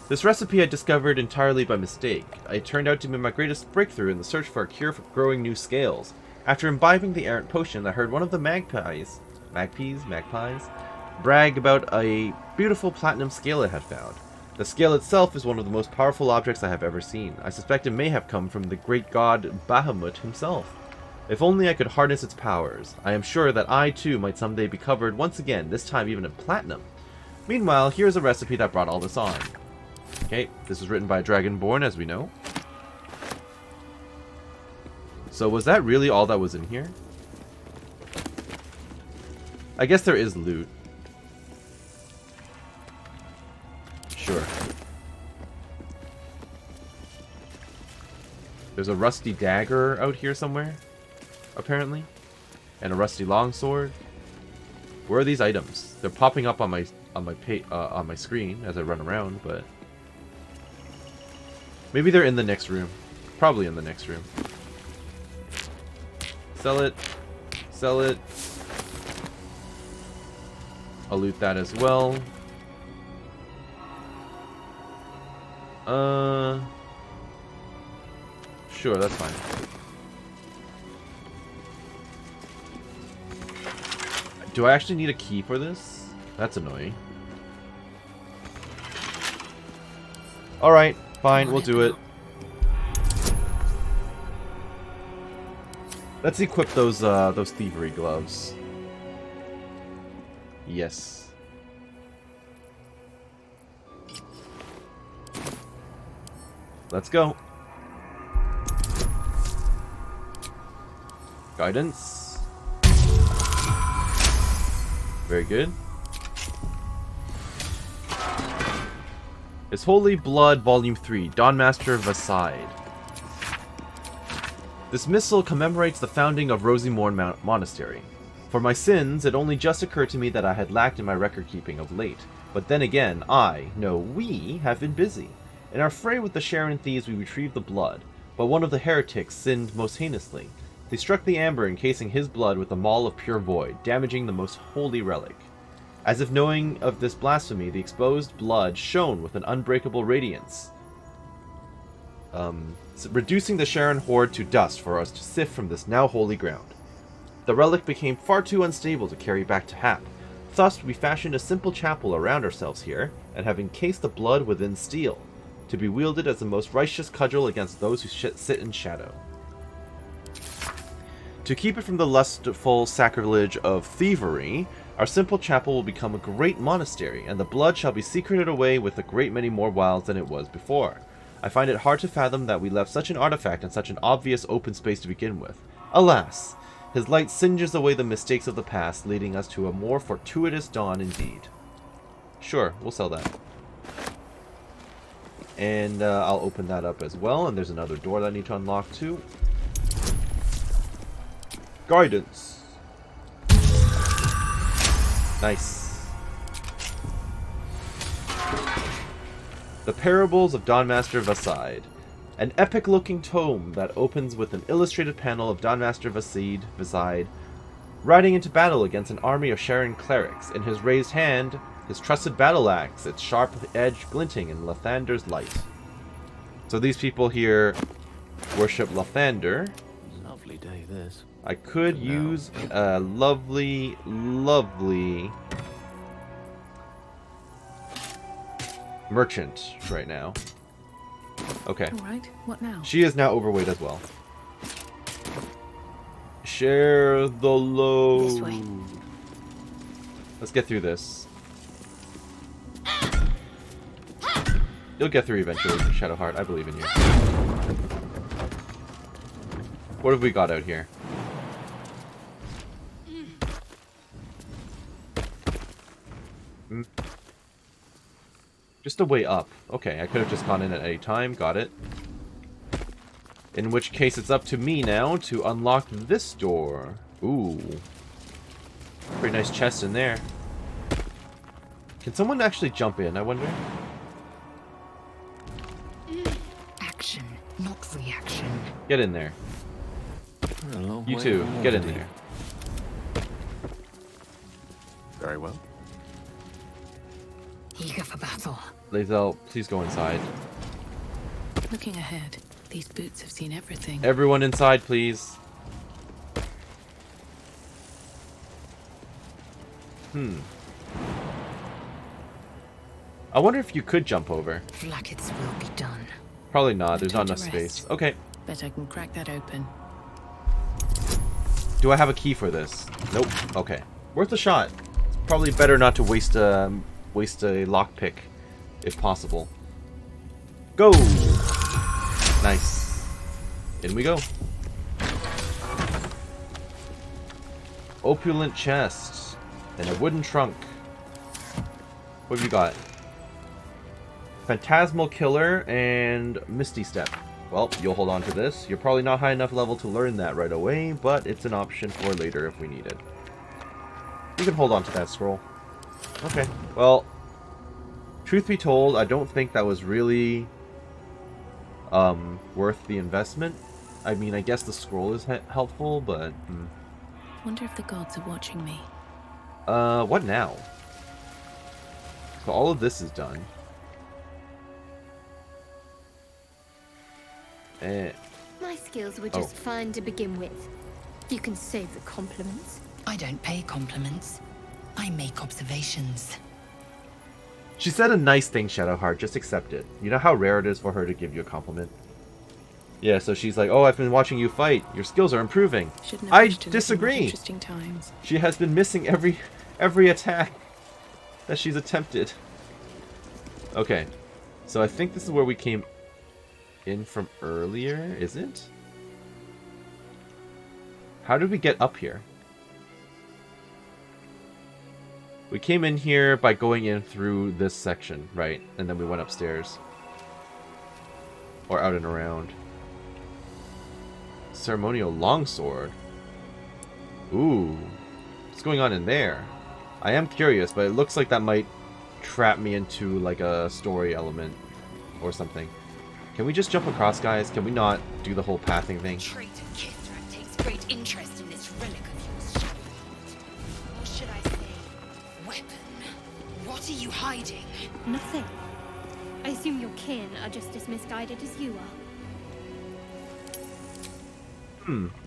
This recipe I discovered entirely by mistake. It turned out to be my greatest breakthrough in the search for a cure for growing new scales. After imbibing the errant potion, I heard one of the magpies, brag about a beautiful platinum scale it had found. The scale itself is one of the most powerful objects I have ever seen. I suspect it may have come from the great god Bahamut himself. If only I could harness its powers. I am sure that I too might someday be covered once again, this time even in platinum. Meanwhile, here's a recipe that brought all this on. Okay, this was written by Dragonborn, as we know. So was that really all that was in here? I guess there is loot. Sure. There's a rusty dagger out here somewhere, apparently, and a rusty longsword. Where are these items? They're popping up on my screen as I run around, but maybe they're in the next room. Probably in the next room. Sell it. Sell it. I'll loot that as well. Sure, that's fine. Do I actually need a key for this? That's annoying. Alright, fine, we'll do it. Let's equip those thievery gloves. Yes. Let's go. Guidance. Very good. It's Holy Blood, Volume 3, Dawnmaster Vaside. This missal commemorates the founding of Rosymorn Monastery. For my sins, it only just occurred to me that I had lacked in my record-keeping of late. But then again, we have been busy. In our fray with the Sharon thieves, we retrieved the blood, but one of the heretics sinned most heinously. They struck the amber, encasing his blood with a maul of pure void, damaging the most holy relic. As if knowing of this blasphemy, the exposed blood shone with an unbreakable radiance, reducing the Sharon horde to dust for us to sift from this now holy ground. The relic became far too unstable to carry back to Hap. Thus, we fashioned a simple chapel around ourselves here, and have encased the blood within steel, to be wielded as the most righteous cudgel against those who sit in shadow. To keep it from the lustful sacrilege of thievery, our simple chapel will become a great monastery, and the blood shall be secreted away with a great many more wilds than it was before. I find it hard to fathom that we left such an artifact in such an obvious open space to begin with. Alas! His light singes away the mistakes of the past, leading us to a more fortuitous dawn indeed. Sure, we'll sell that. And I'll open that up as well, and there's another door that I need to unlock too. Guidance. Nice. The Parables of Dawnmaster Vaside. An epic-looking tome that opens with an illustrated panel of Dawnmaster Vaside riding into battle against an army of Sharon clerics. In his raised hand, his trusted battle axe, its sharp edge glinting in Lathander's light. So these people here worship Lathander. Lovely day, this. I could use a lovely, lovely merchant right now. Okay. Alright, what now? She is now overweight as well. Share the load. This way. Let's get through this. You'll get through eventually, Shadowheart. I believe in you. What have we got out here? Just a way up. Okay, I could have just gone in at any time. Got it. In which case, it's up to me now to unlock this door. Ooh. Pretty nice chest in there. Can someone actually jump in, I wonder? Action, not reaction. Get in there. You too, get in there. Very well. Eager for battle. Lae'zel, please go inside. Looking ahead, these boots have seen everything. Everyone inside, please. I wonder if you could jump over. Like its will be done. Probably not, there's not Time enough to rest. space. Okay. Bet I can crack that open. Do I have a key for this? Nope. Okay. Worth a shot. It's probably better not to waste a lockpick, if possible. Go! Nice. In we go. Opulent chest. And a wooden trunk. What have you got? Phantasmal Killer and Misty Step. Well, you'll hold on to this. You're probably not high enough level to learn that right away, but it's an option for later if we need it. You can hold on to that scroll. Okay. Well, truth be told, I don't think that was really worth the investment. I mean, I guess the scroll is helpful, but... Wonder if the gods are watching me. What now? So all of this is done. My skills were just fine to begin with. You can save the compliments. I don't pay compliments. I make observations. She said a nice thing, Shadowheart. Just accept it. You know how rare it is for her to give you a compliment? Yeah, so she's like, oh, I've been watching you fight. Your skills are improving. I disagree. Interesting times. She has been missing every attack that she's attempted. Okay. So I think this is where we came in from earlier, is it? How did we get up here? We came in here by going in through this section, right? And then we went upstairs. Or out and around. Ceremonial longsword. Ooh. What's going on in there? I am curious, but it looks like that might trap me into like a story element or something. Can we just jump across, guys? Can we not do the whole pathing thing? Traitor Kithra takes great interest in this relic of yours, Shadowheart. Or should I say, weapon? What are you hiding? Nothing. I assume your kin are just as misguided as you are.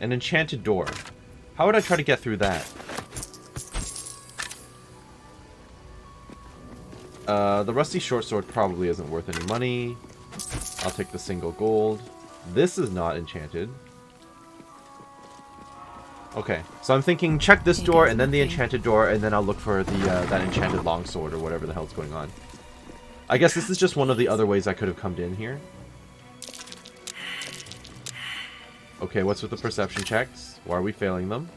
An enchanted door. How would I try to get through that? The rusty short sword probably isn't worth any money. I'll take the single gold. This is not enchanted. Okay, so I'm thinking check this door and then the enchanted door, and then I'll look for the that enchanted longsword or whatever the hell's going on. I guess this is just one of the other ways I could have come in here. Okay, what's with the perception checks? Why are we failing them?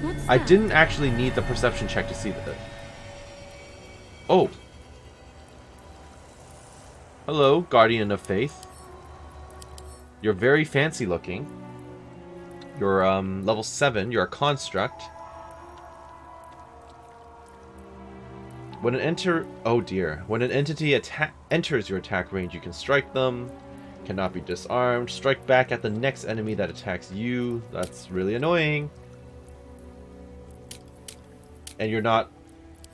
What's I that? didn't actually need the perception check to see that. Oh. Hello, Guardian of Faith. You're very fancy looking. You're level 7. You're a construct. When an oh dear. When an entity enters your attack range, you can strike them. Cannot be disarmed. Strike back at the next enemy that attacks you. That's really annoying. And you're not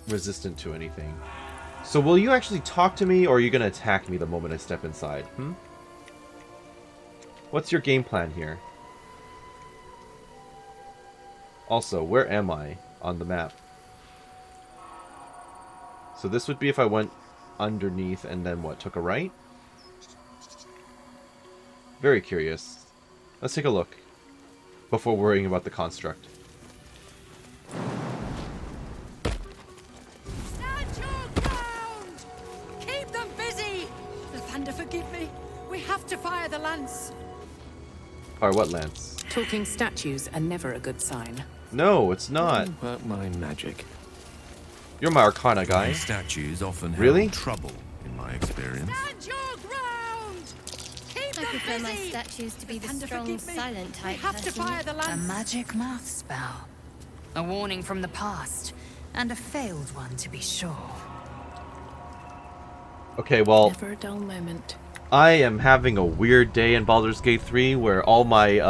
resistant to anything. So will you actually talk to me, or are you going to attack me the moment I step inside? What's your game plan here? Also, where am I on the map? So this would be if I went underneath and then what, took a right? Very curious. Let's take a look before worrying about the construct. Stand your ground! Keep them busy! Lathander, forgive me. We have to fire the lance. Fire what lance? Talking statues are never a good sign. No, it's not. Work my magic. You're my Arcana guy. Statues often Really? have trouble, in my experience. Stand your ground! Keep I them prefer my busy! statues to be the Thunder, strong, forgive me. silent type. We have to personally. fire the A lance. magic mouth spell. A warning from the past. And a failed one, to be sure. Okay, well, Never a dull moment. I am having a weird day in Baldur's Gate 3 where all my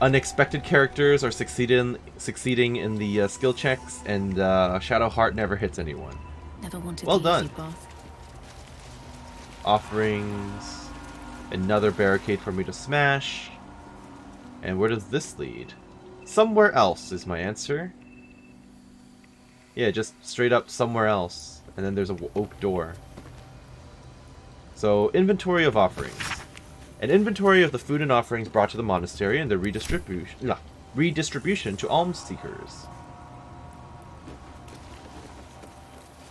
unexpected characters are succeeding in the skill checks, and Shadowheart never hits anyone. Never wanted Well the easy done. path. Offerings, another barricade for me to smash. And where does this lead? Somewhere else is my answer. Yeah, just straight up somewhere else. And then there's a oak door. So, inventory of offerings. An inventory of the food and offerings brought to the monastery and their redistribution to alms seekers.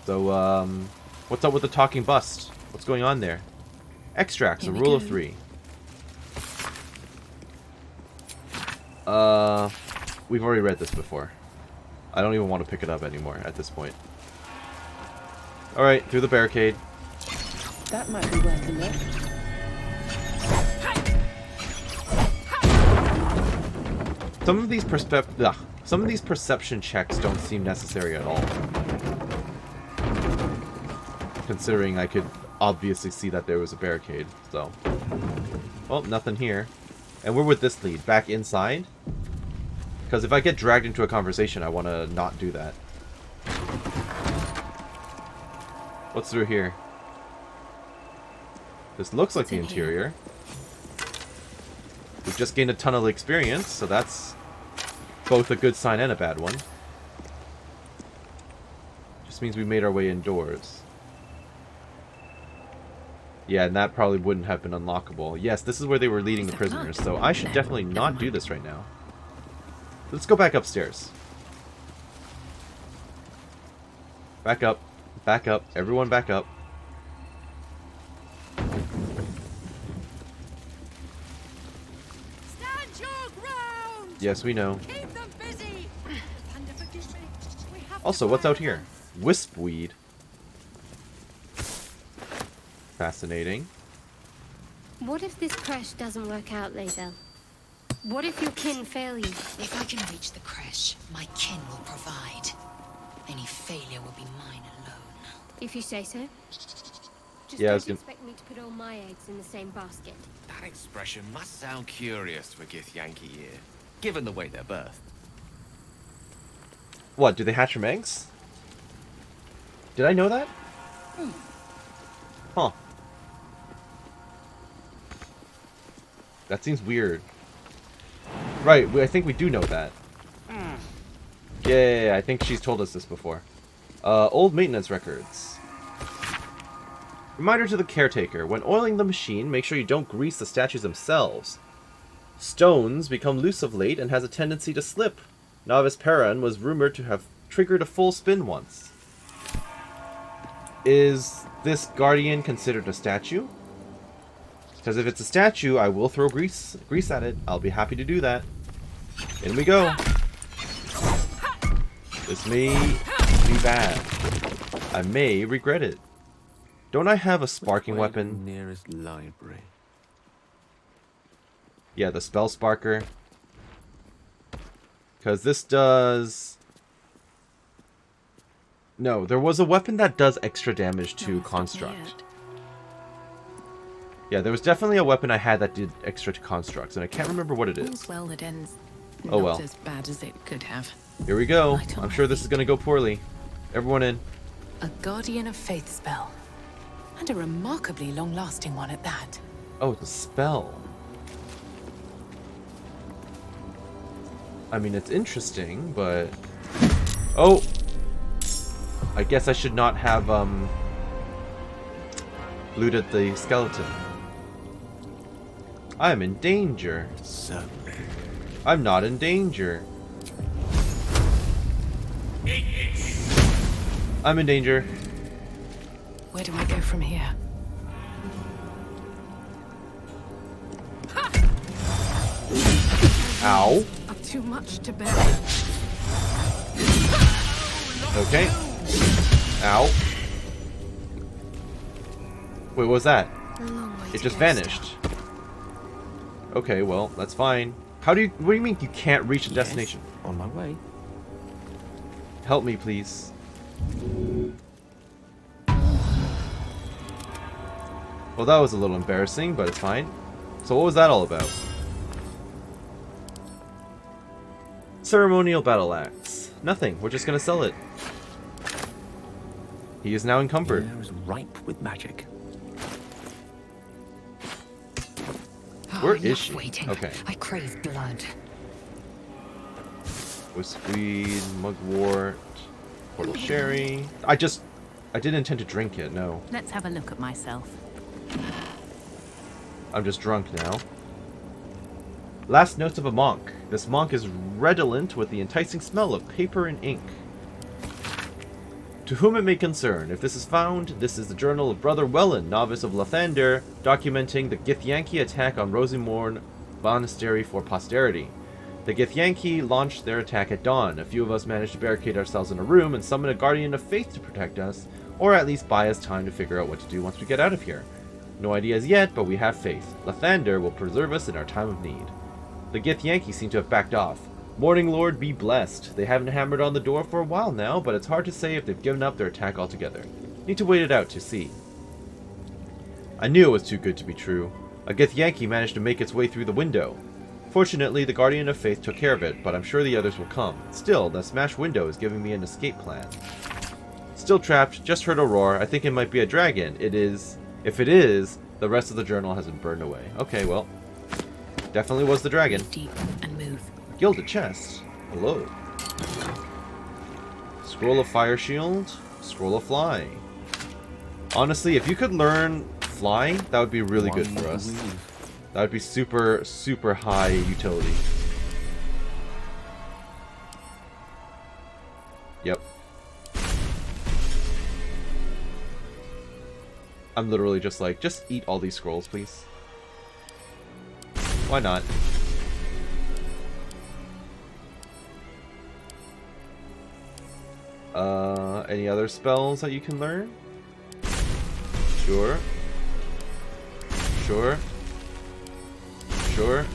So, what's up with the talking bust? What's going on there? Extracts, a Here we rule of go. 3. We've already read this before. I don't even want to pick it up anymore at this point. Alright, through the barricade. That might be worth a look. Some of these perception checks don't seem necessary at all. Considering I could obviously see that there was a barricade, so. Well, nothing here. And where would this lead? Back inside? Because if I get dragged into a conversation, I want to not do that. What's through here? This looks like the interior. We've just gained a ton of experience, so that's both a good sign and a bad one. Just means we made our way indoors. Yeah, and that probably wouldn't have been unlockable. Yes, this is where they were leading the prisoners, so I should definitely not do this right now. Let's go back upstairs. Back up. Back up. Everyone back up. Stand your ground! Yes, we know. Keep them busy! Thunder, forgive me. We have Also, to what's fire out the here? lance. Wispweed. Fascinating. What if this creche doesn't work out, Lae'zel? What if your kin fail you? If I can reach the creche, my kin will provide. Any failure will be mine alone. If you say so. Just Yeah, I was don't gonna- expect me to put all my eggs in the same basket. That expression must sound curious for Githyanki ear, given the way they're birthed. What, do they hatch from eggs? Did I know that? Huh. That seems weird. Right, I think we do know that. Yeah, I think she's told us this before. Old maintenance records. Reminder to the caretaker. When oiling the machine, make sure you don't grease the statues themselves. Stones become loose of late and has a tendency to slip. Novice Perrin was rumored to have triggered a full spin once. Is this guardian considered a statue? Because if it's a statue, I will throw grease at it. I'll be happy to do that. In we go. This may be bad. I may regret it. Don't I have a sparking weapon? Nearest library. Yeah, the spell sparker. Because this does... No, there was a weapon that does extra damage to No, it's not construct. yet. Yeah, there was definitely a weapon I had that did extra to constructs, and I can't remember what it is. All's well that ends Oh not well. as bad as it could have. Here we go. Light on I'm my sure this is feet. going to go poorly. Everyone in. A Guardian of Faith spell. And a remarkably long-lasting one at that. Oh, the spell. I mean, it's interesting, but... Oh! I guess I should not have, looted the skeleton. I'm in danger. Certainly. I'm not in danger. I'm in danger. Where do I go from here? Ow. Are too much to bear. Okay. Ow. Wait, what was that? It just vanished. Okay, well, that's fine. How do you... What do you mean you can't reach the destination? On my way. Help me, please. Well, that was a little embarrassing, but it's fine. So what was that all about? Ceremonial battle axe. Nothing. We're just gonna sell it. He is now encumbered. The air is ripe with magic. Where is she? Waiting. Okay. I crave blood. Whiskweed, mugwort, portal sherry. I didn't intend to drink it, no. Let's have a look at myself. I'm just drunk now. Last notes of a monk. This monk is redolent with the enticing smell of paper and ink. To whom it may concern, if this is found, this is the journal of Brother Welland, novice of Lathander, documenting the Githyanki attack on Rosymorn Monastery for posterity. The Githyanki launched their attack at dawn. A few of us managed to barricade ourselves in a room and summon a guardian of faith to protect us, or at least buy us time to figure out what to do once we get out of here. No ideas yet, but we have faith. Lathander will preserve us in our time of need. The Githyanki seem to have backed off. Morning Lord be blessed. They haven't hammered on the door for a while now, but it's hard to say if they've given up their attack altogether. Need to wait it out to see. I knew it was too good to be true. A Githyanki managed to make its way through the window. Fortunately, the Guardian of Faith took care of it, but I'm sure the others will come. Still, the smashed window is giving me an escape plan. Still trapped, just heard a roar. I think it might be a dragon. It is. If it is, the rest of the journal hasn't burned away. Okay, well. Definitely was the dragon. Deep and move. Gilded chest. Hello. Scroll of Fire Shield. Scroll of Fly. Honestly, if you could learn Fly, that would be really good for us. That would be super, super high utility. Yep. I'm literally just like, just eat all these scrolls, please. Why not? Any other spells that you can learn? Sure. Sure. Sure.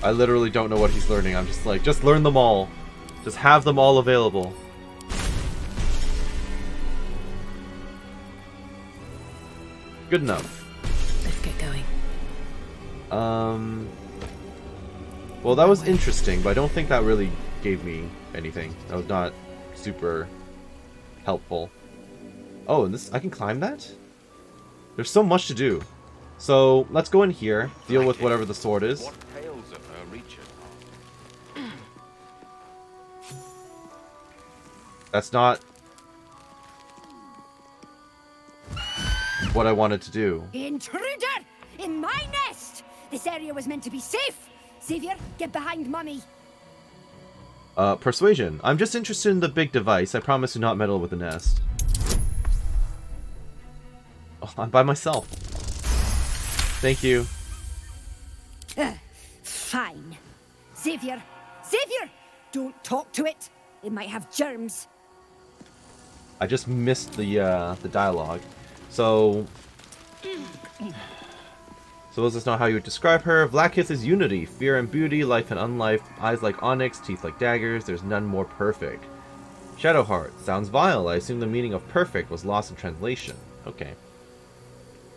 I literally don't know what he's learning. I'm just like, just learn them all. Just have them all available. Good enough. Let's get going. Well, that was interesting, but I don't think that really gave me anything. That was not super helpful. Oh, and this, I can climb that? There's so much to do. So, let's go in here, deal with whatever the sword is. What tales of her reaching? That's not what I wanted to do. Intruder! In my nest! This area was meant to be safe! Xavier, get behind Mummy! Persuasion. I'm just interested in the big device. I promise to not meddle with the nest. Oh, I'm by myself. Thank you. Fine. Xavier! Xavier! Don't talk to it! It might have germs. I just missed the dialogue. So is this not how you would describe her? Vlaakith is unity, fear and beauty, life and unlife, eyes like onyx, teeth like daggers, there's none more perfect. Shadowheart, sounds vile, I assume the meaning of perfect was lost in translation. Okay.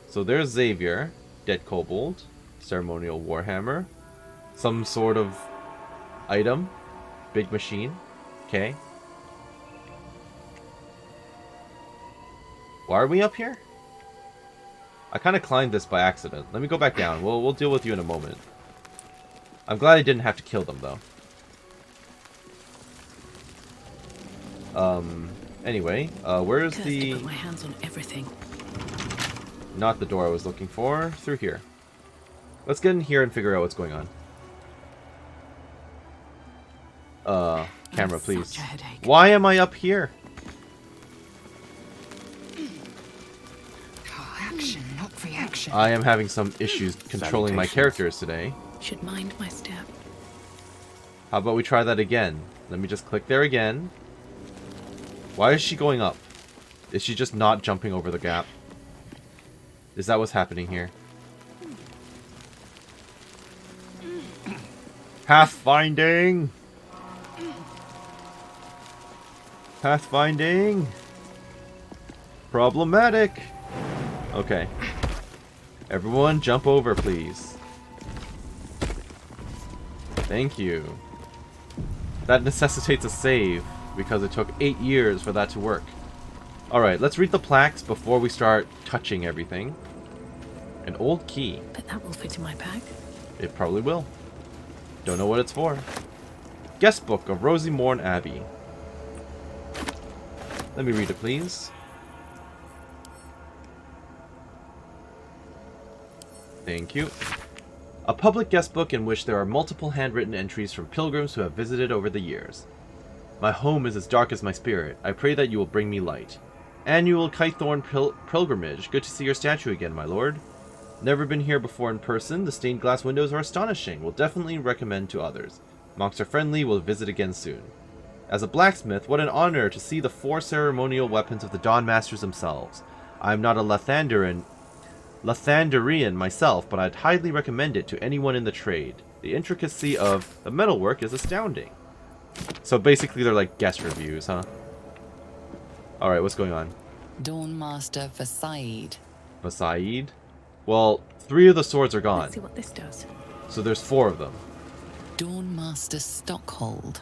So there's Xavier, Dead Kobold, Ceremonial Warhammer, some sort of item, big machine, okay. Why are we up here? I kind of climbed this by accident. Let me go back down. We'll deal with you in a moment. I'm glad I didn't have to kill them, though. Anyway, where's the... Put my hands on everything. Not the door I was looking for. Through here. Let's get in here and figure out what's going on. Camera, please. Why am I up here? Action, not reaction. I am having some issues controlling my characters today. Should mind my step. How about we try that again? Let me just click there again. Why is she going up? Is she just not jumping over the gap? Is that what's happening here? Pathfinding! Pathfinding! Problematic! Okay. Everyone jump over, please. Thank you. That necessitates a save, because it took 8 years for that to work. Alright, let's read the plaques before we start touching everything. An old key. Bet that will fit in my bag. It probably will. Don't know what it's for. Guest book of Rosymorn Abbey. Let me read it, please. Thank you. A public guest book in which there are multiple handwritten entries from pilgrims who have visited over the years. My home is as dark as my spirit. I pray that you will bring me light. Annual Kythorn pilgrimage. Good to see your statue again, my lord. Never been here before in person. The stained glass windows are astonishing. Will definitely recommend to others. Monks are friendly. Will visit again soon. As a blacksmith, what an honor to see the 4 ceremonial weapons of the Dawn Masters themselves. I am not a Lathanderian myself, but I'd highly recommend it to anyone in the trade. The intricacy of the metalwork is astounding. So basically they're like guest reviews, huh? Alright, what's going on? Dawn Master Vasaid. Vasaid? Well, 3 of the swords are gone. Let's see what this does. So there's 4 of them. Dawn Master Stockhold.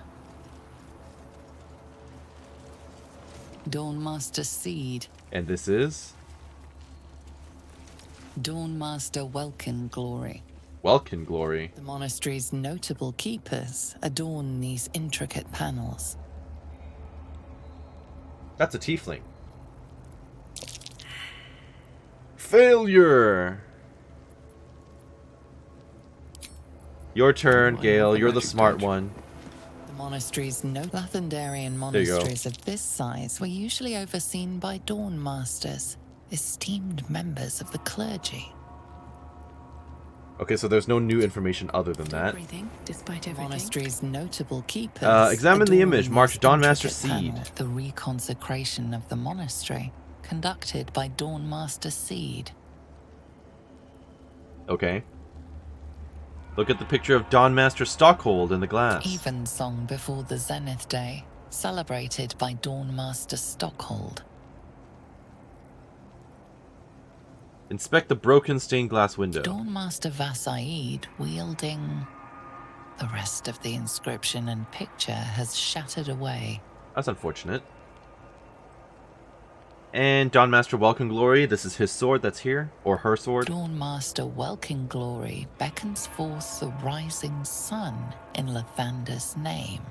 Dawn Master Seed. And this is? Dawn Master Welkin Glory. Welkin Glory. The monastery's notable keepers adorn these intricate panels. That's a tiefling. Failure! Your turn, Gale. You're the smart one. The monastery's Lathanderian monasteries of this size were usually overseen by Dawn Masters, esteemed members of the clergy. Okay, so there's no new information other than that. Everything, despite everything. Monastery's notable keepers. Examine the image adorn marked this Dawn Master intricate Seed. panel, the reconsecration of the monastery, conducted by Dawn Master Seed. Okay. Look at the picture of Dawn Master Stockhold in the glass. Evensong before the Zenith Day, celebrated by Dawn Master Stockhold. Inspect the broken stained glass window. Dawn Master Vasaid wielding... The rest of the inscription and picture has shattered away. That's unfortunate. And Dawn Master Welkin Glory, this is his sword that's here, or her sword. Dawn Master Welkin Glory beckons forth the rising sun in Lathander's name.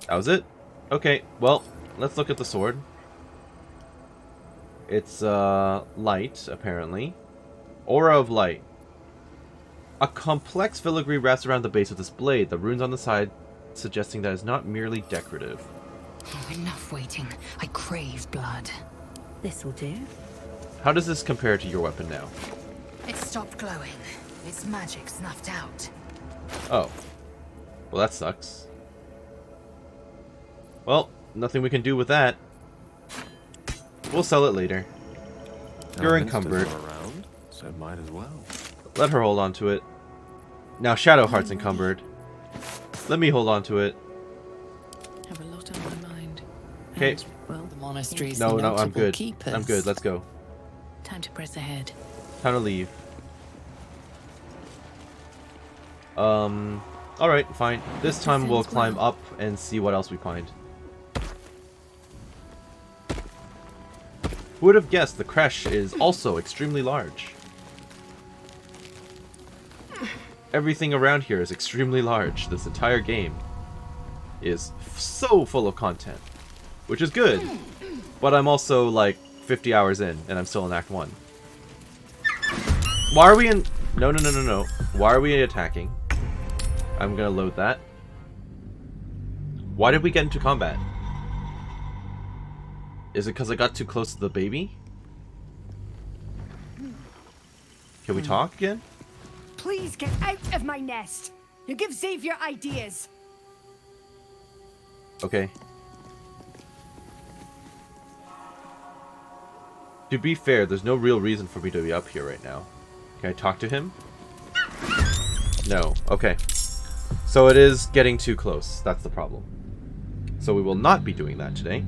That was it? Okay, well, let's look at the sword. It's, light, apparently. Aura of light. A complex filigree wraps around the base of this blade, the runes on the side suggesting that it's not merely decorative. Oh, enough waiting. I crave blood. This'll do. How does this compare to your weapon now? It stopped glowing. Its magic snuffed out. Oh. Well, that sucks. Well, nothing we can do with that. We'll sell it later. You're encumbered. Around, so might as well. Let her hold on to it. Now Shadowheart's encumbered. Let me hold on to it. Have a lot on my mind. Okay. And, well, The monastery's No, I'm notable good. keepers. I'm good. Let's go. time to press ahead. Time to leave. Alright, fine. This time we'll climb up and see what else we find. Who would have guessed the creche is also extremely large? Everything around here is extremely large. This entire game is so full of content, which is good. But I'm also like 50 hours in, and I'm still in Act 1. Why are we in... No. Why are we attacking? I'm gonna load that. Why did we get into combat? Is it because I got too close to the baby? Can we talk again? Please get out of my nest. You give Xavier ideas. Okay. To be fair, there's no real reason for me to be up here right now. Can I talk to him? No. Okay. So it is getting too close. That's the problem. So we will not be doing that today.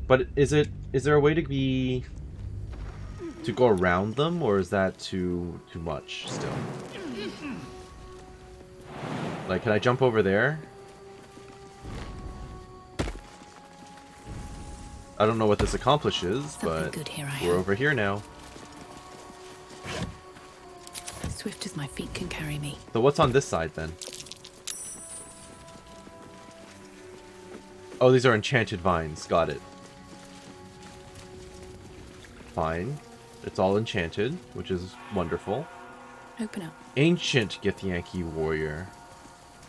But is there a way to go around them, or is that too much still? Like, can I jump over there? I don't know what this accomplishes, but we're over here now. Swift as my feet can carry me. So what's on this side then? Oh, these are enchanted vines. Got it. Fine. It's all enchanted, which is wonderful. Open up. Ancient Githyanki warrior.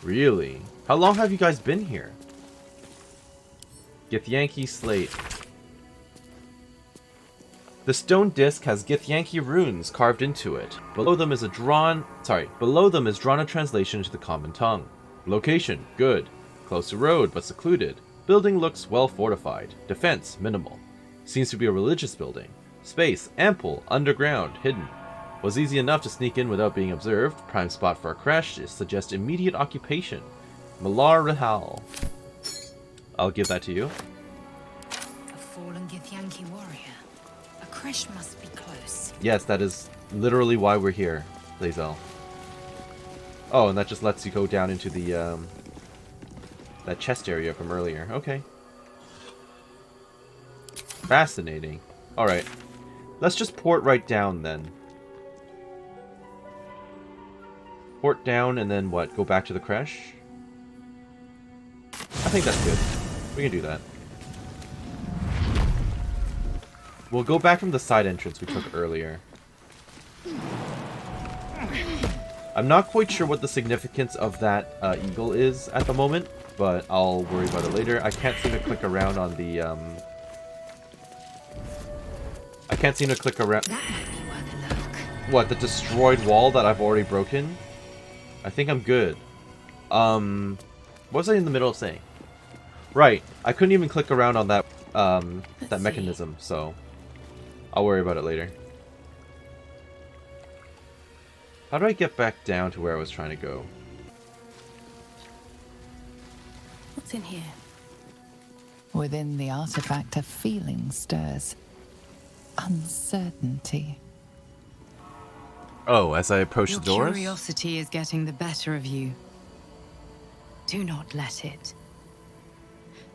Really? How long have you guys been here? Githyanki slate. The stone disc has Githyanki runes carved into it. Below them is drawn a translation into the common tongue. Location, good. Close to road, but secluded. Building looks well fortified. Defense, minimal. Seems to be a religious building. Space, ample, underground, hidden. Was easy enough to sneak in without being observed. Prime spot for a creche suggests immediate occupation. Malar Rahal. I'll give that to you. A fallen Githyanki warrior. A creche must be close. Yes, that is literally why we're here, Lae'zel. Oh, and that just lets you go down into the, that chest area from earlier. Okay. Fascinating. Alright. Let's just port right down, then. Port down, and then what? Go back to the creche? I think that's good. We can do that. We'll go back from the side entrance we took earlier. I'm not quite sure what the significance of that eagle is at the moment, but I'll worry about it later. I can't seem to click around on the, I can't seem to click around... That might be worth a look. What, the destroyed wall that I've already broken? I think I'm good. What was I in the middle of saying? Right, I couldn't even click around on that, that mechanism, so... I'll worry about it later. How do I get back down to where I was trying to go? What's in here? Within the artifact, a feeling stirs. Uncertainty. Oh, as I approach Your the doors? curiosity is getting the better of you. Do not let it.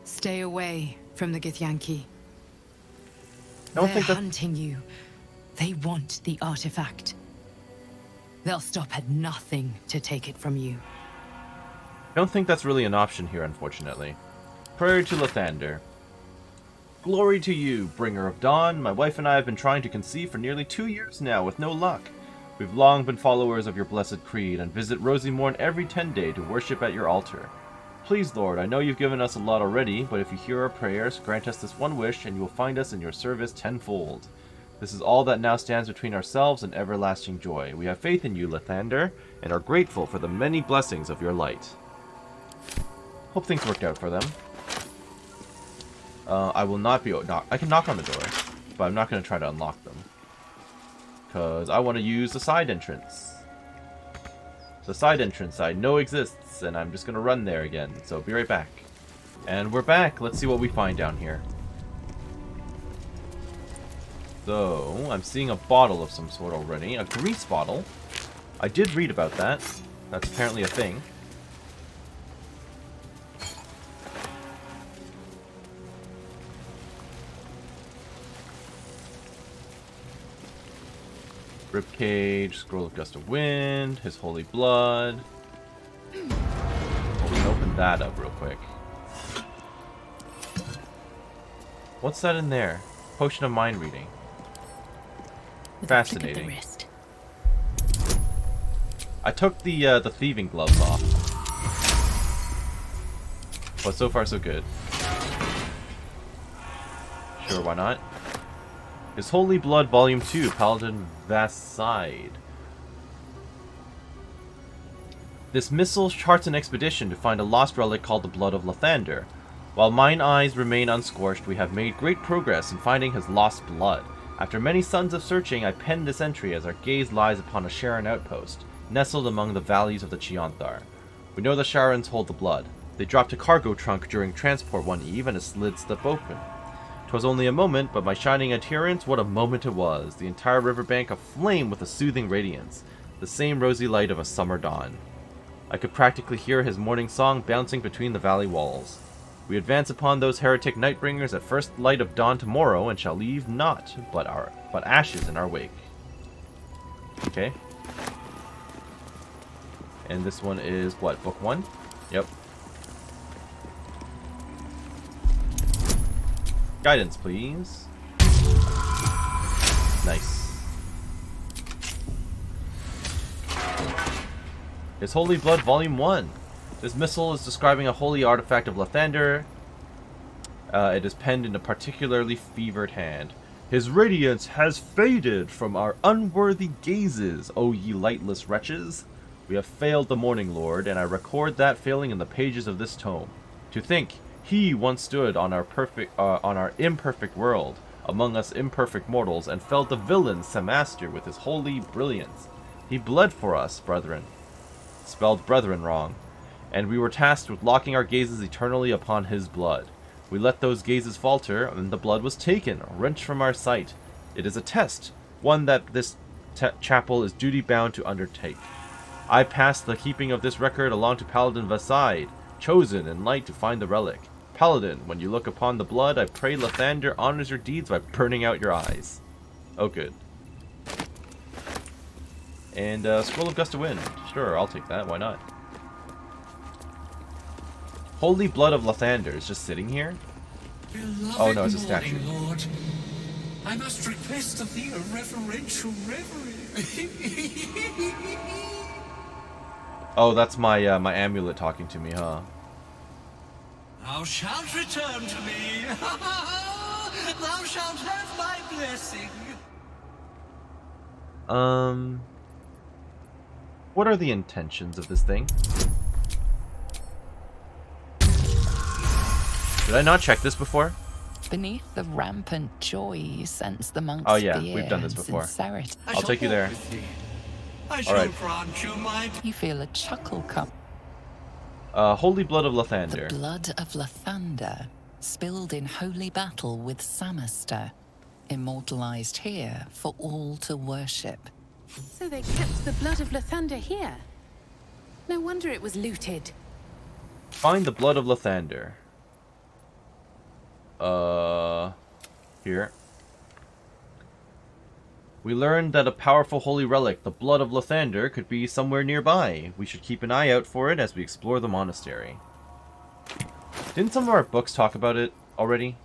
Stay away from the Githyanki. They're hunting you. They want the artifact. They'll stop at nothing to take it from you. I don't think that's really an option here, unfortunately. Prayer to Lathander. Glory to you, bringer of dawn. My wife and I have been trying to conceive for nearly 2 years now, with no luck. We've long been followers of your blessed creed, and visit Rosymorn every 10 days to worship at your altar. Please, Lord, I know you've given us a lot already, but if you hear our prayers, grant us this one wish, and you will find us in your service tenfold. This is all that now stands between ourselves and everlasting joy. We have faith in you, Lathander, and are grateful for the many blessings of your light. Hope things worked out for them. I will not be... I can knock on the door, but I'm not going to try to unlock them. Because I want to use the side entrance. The side entrance I know exists, and I'm just going to run there again, so be right back. And we're back. Let's see what we find down here. So, I'm seeing a bottle of some sort already. A grease bottle. I did read about that. That's apparently a thing. Ribcage, Scroll of Gust of Wind, His Holy Blood. Oh, we can open that up real quick. What's that in there? Potion of Mind Reading. Fascinating. I took the thieving gloves off. But so far so good. Sure, why not? His Holy Blood, Volume 2, Paladin Vaside. This missile charts an expedition to find a lost relic called the Blood of Lathander. While mine eyes remain unscorched, we have made great progress in finding his lost blood. After many suns of searching, I penned this entry as our gaze lies upon a Sharon outpost, nestled among the valleys of the Chianthar. We know the Sharons hold the blood. They dropped a cargo trunk during transport one eve, and a slid slipped open. 'Twas only a moment, but my shining adherents, what a moment it was! The entire riverbank aflame with a soothing radiance, the same rosy light of a summer dawn. I could practically hear his morning song bouncing between the valley walls. We advance upon those heretic nightbringers at first light of dawn tomorrow, and shall leave naught but ashes in our wake. Okay. And this one is what, book 1? Yep. Guidance, please. Nice. His Holy Blood, Volume 1. This missile is describing a holy artifact of Lathander. It is penned in a particularly fevered hand. His radiance has faded from our unworthy gazes, O ye lightless wretches. We have failed the Morning Lord, and I record that failing in the pages of this tome. To think, he once stood on our imperfect world, among us imperfect mortals, and felled the villain Samaster with his holy brilliance. He bled for us, brethren. Spelled brethren wrong. And we were tasked with locking our gazes eternally upon his blood. We let those gazes falter, and the blood was taken, wrenched from our sight. It is a test, one that this chapel is duty-bound to undertake. I pass the keeping of this record along to Paladin Vaside, chosen in light to find the relic. Paladin, when you look upon the blood, I pray Lathander honors your deeds by burning out your eyes. Oh, good. And Scroll of Gust of Wind. Sure, I'll take that. Why not? Holy Blood of Lathander is just sitting here? Oh no, it's a statue. Lord, I must request of thee a reverential reverie. Oh, that's my my amulet talking to me, huh? Thou shalt return to me. Thou shalt have my blessing. What are the intentions of this thing? Did I not check this before? Beneath the rampant joy you sense the monk's Oh yeah, fear we've done this and before. sincerity. I'll take you there. I shall Alright. grant you my... You feel a chuckle come. Holy Blood of Lathander. The blood of Lathander, spilled in holy battle with Samaster, immortalized here for all to worship. So they kept the blood of Lathander here. No wonder it was looted. Find the Blood of Lathander. Here. We learned that a powerful holy relic, the Blood of Lathander, could be somewhere nearby. We should keep an eye out for it as we explore the monastery. Didn't some of our books talk about it already?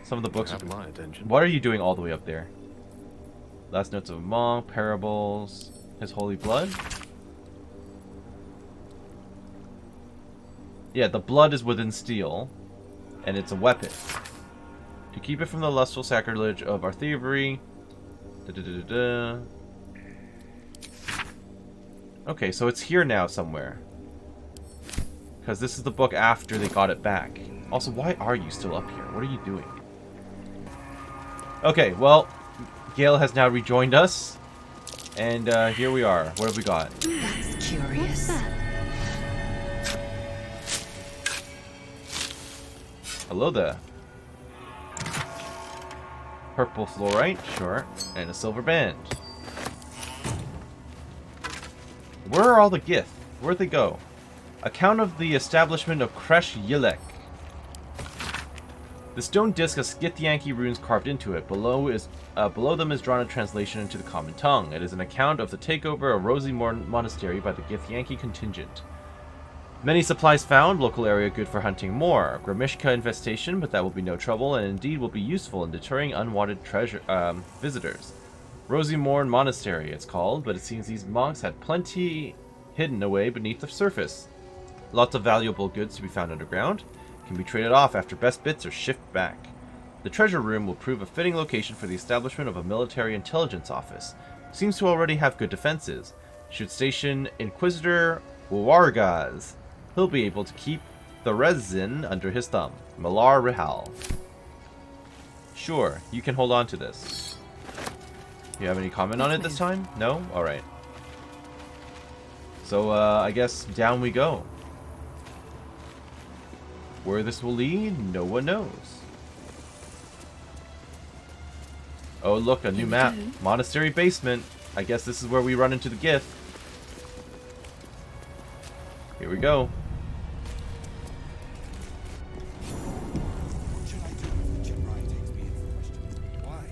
Some of the books have my attention. What are you doing all the way up there? Last Notes of a Monk, Parables, His Holy Blood? Yeah, the blood is within steel, and it's a weapon. To keep it from the lustful sacrilege of our thievery. Okay, so it's here now somewhere. Because this is the book after they got it back. Also, why are you still up here? What are you doing? Okay, well, Gale has now rejoined us. And here we are. What have we got? That's curious. Hello there. Purple fluorite, sure. And a silver band. Where are all the Gith? Where'd they go? Account of the establishment of Creche Yilek. The stone disc has Githyanki runes carved into it. Below them is drawn a translation into the common tongue. It is an account of the takeover of Rosymorn Monastery by the Githyanki contingent. Many supplies found, local area good for hunting more. Grimishka infestation, but that will be no trouble, and indeed will be useful in deterring unwanted visitors. Rosymorn Monastery, it's called, but it seems these monks had plenty hidden away beneath the surface. Lots of valuable goods to be found underground. Can be traded off after best bits are shipped back. The treasure room will prove a fitting location for the establishment of a military intelligence office. Seems to already have good defenses. Should station Inquisitor Wargaz. He'll be able to keep the resin under his thumb. Malar Rihal. Sure, you can hold on to this. You have any comment on it this time? No? Alright. So, I guess down we go. Where this will lead, no one knows. Oh, look, a new map. Monastery basement. I guess this is where we run into the Gith. Here we go. What should I do if the Jemrai takes me in for questioning? Why?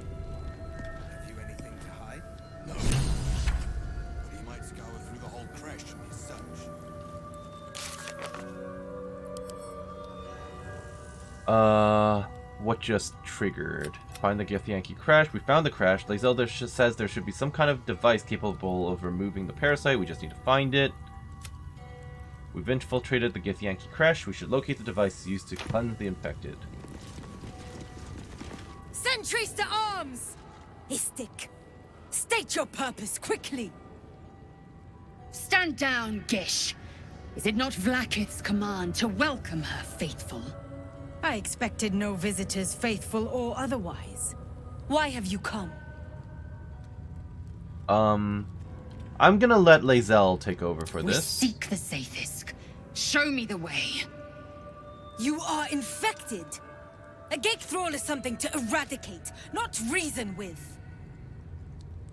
Have you anything to hide? No. But he might scour through the whole Creche in his search. What just triggered? Find the Githyanki Creche. We found the Creche. Lazelda says there should be some kind of device capable of removing the parasite. We just need to find it. We've infiltrated the Githyanki Creche. We should locate the device used to cleanse the infected. Sentries to arms! Istik, state your purpose quickly. Stand down, Gish. Is it not Vlaakith's command to welcome her faithful? I expected no visitors, faithful or otherwise. Why have you come? I'm gonna let Lae'zel take over for We this. seek the Sathisk. Show me the way. You are infected. A Gate Thrall is something to eradicate, not reason with.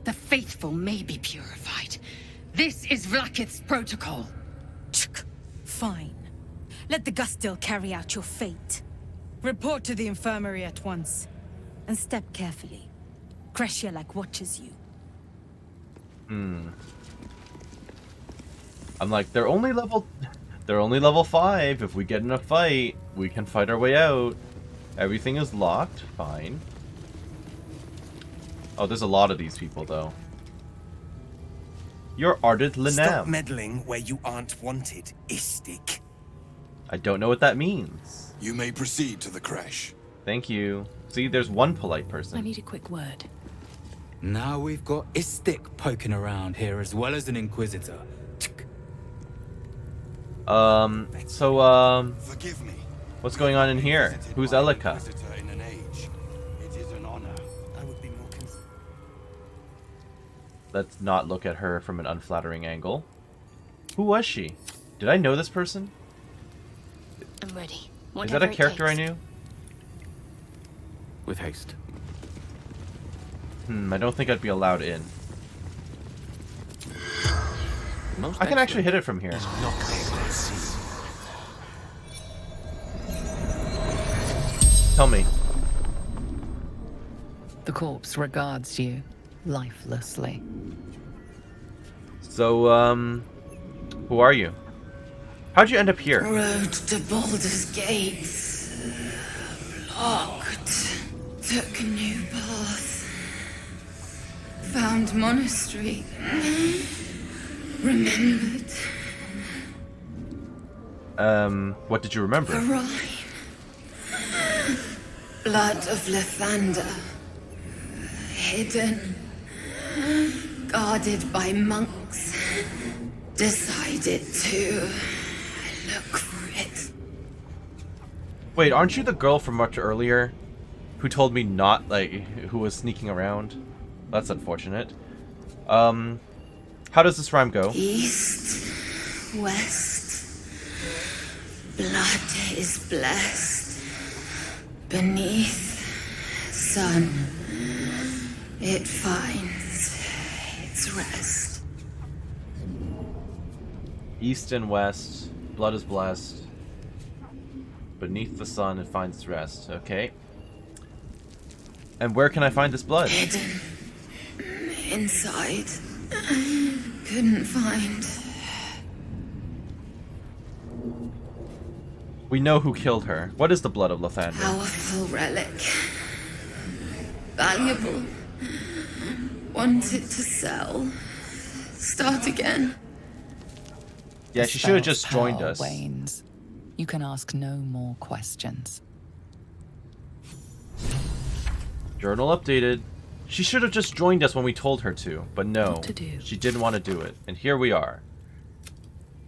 The faithful may be purified. This is Vlaakith's protocol. Fine. Let the Gustil carry out your fate. Report to the infirmary at once. And step carefully. Creche like watches you. I'm like, they're only level 5. If we get in a fight, we can fight our way out. Everything is locked. Fine. Oh, there's a lot of these people, though. You're Ardent Linam. Stop meddling where you aren't wanted, Istik. I don't know what that means. You may proceed to the Creche. Thank you. See, there's one polite person. I need a quick word. Now we've got Istik poking around here as well as an Inquisitor. Forgive me. What's going on in here? Who's Elika? In an age. It is an honor. I would be more Let's not look at her from an unflattering angle. Who was she? Did I know this person? I'm ready. Is that a character I knew? With haste. I don't think I'd be allowed in. Most I can actually hit it from here. Tell me. The corpse regards you lifelessly. So, who are you? How'd you end up here? Road to Baldur's Gates. Blocked. Took a new path. Found Monastery. Remembered. What did you remember? A rhyme. Blood of Lathander. Hidden. Guarded by monks. Decided to look for it. Wait, aren't you the girl from much earlier? Who told me not, who was sneaking around? That's unfortunate. How does this rhyme go? East, west, blood is blessed. Beneath, sun, it finds its rest. East and west, blood is blessed. Beneath the sun, it finds its rest. Okay. And where can I find this blood? Hidden. Inside. Couldn't find. We know who killed her. What is the blood of Lathander? Powerful relic. Valuable. Wanted to sell. Start again. Yeah, she should have just joined Power us. wanes. You can ask no more questions. Journal updated. She should have just joined us when we told her to, but no. She didn't want to do it. And here we are.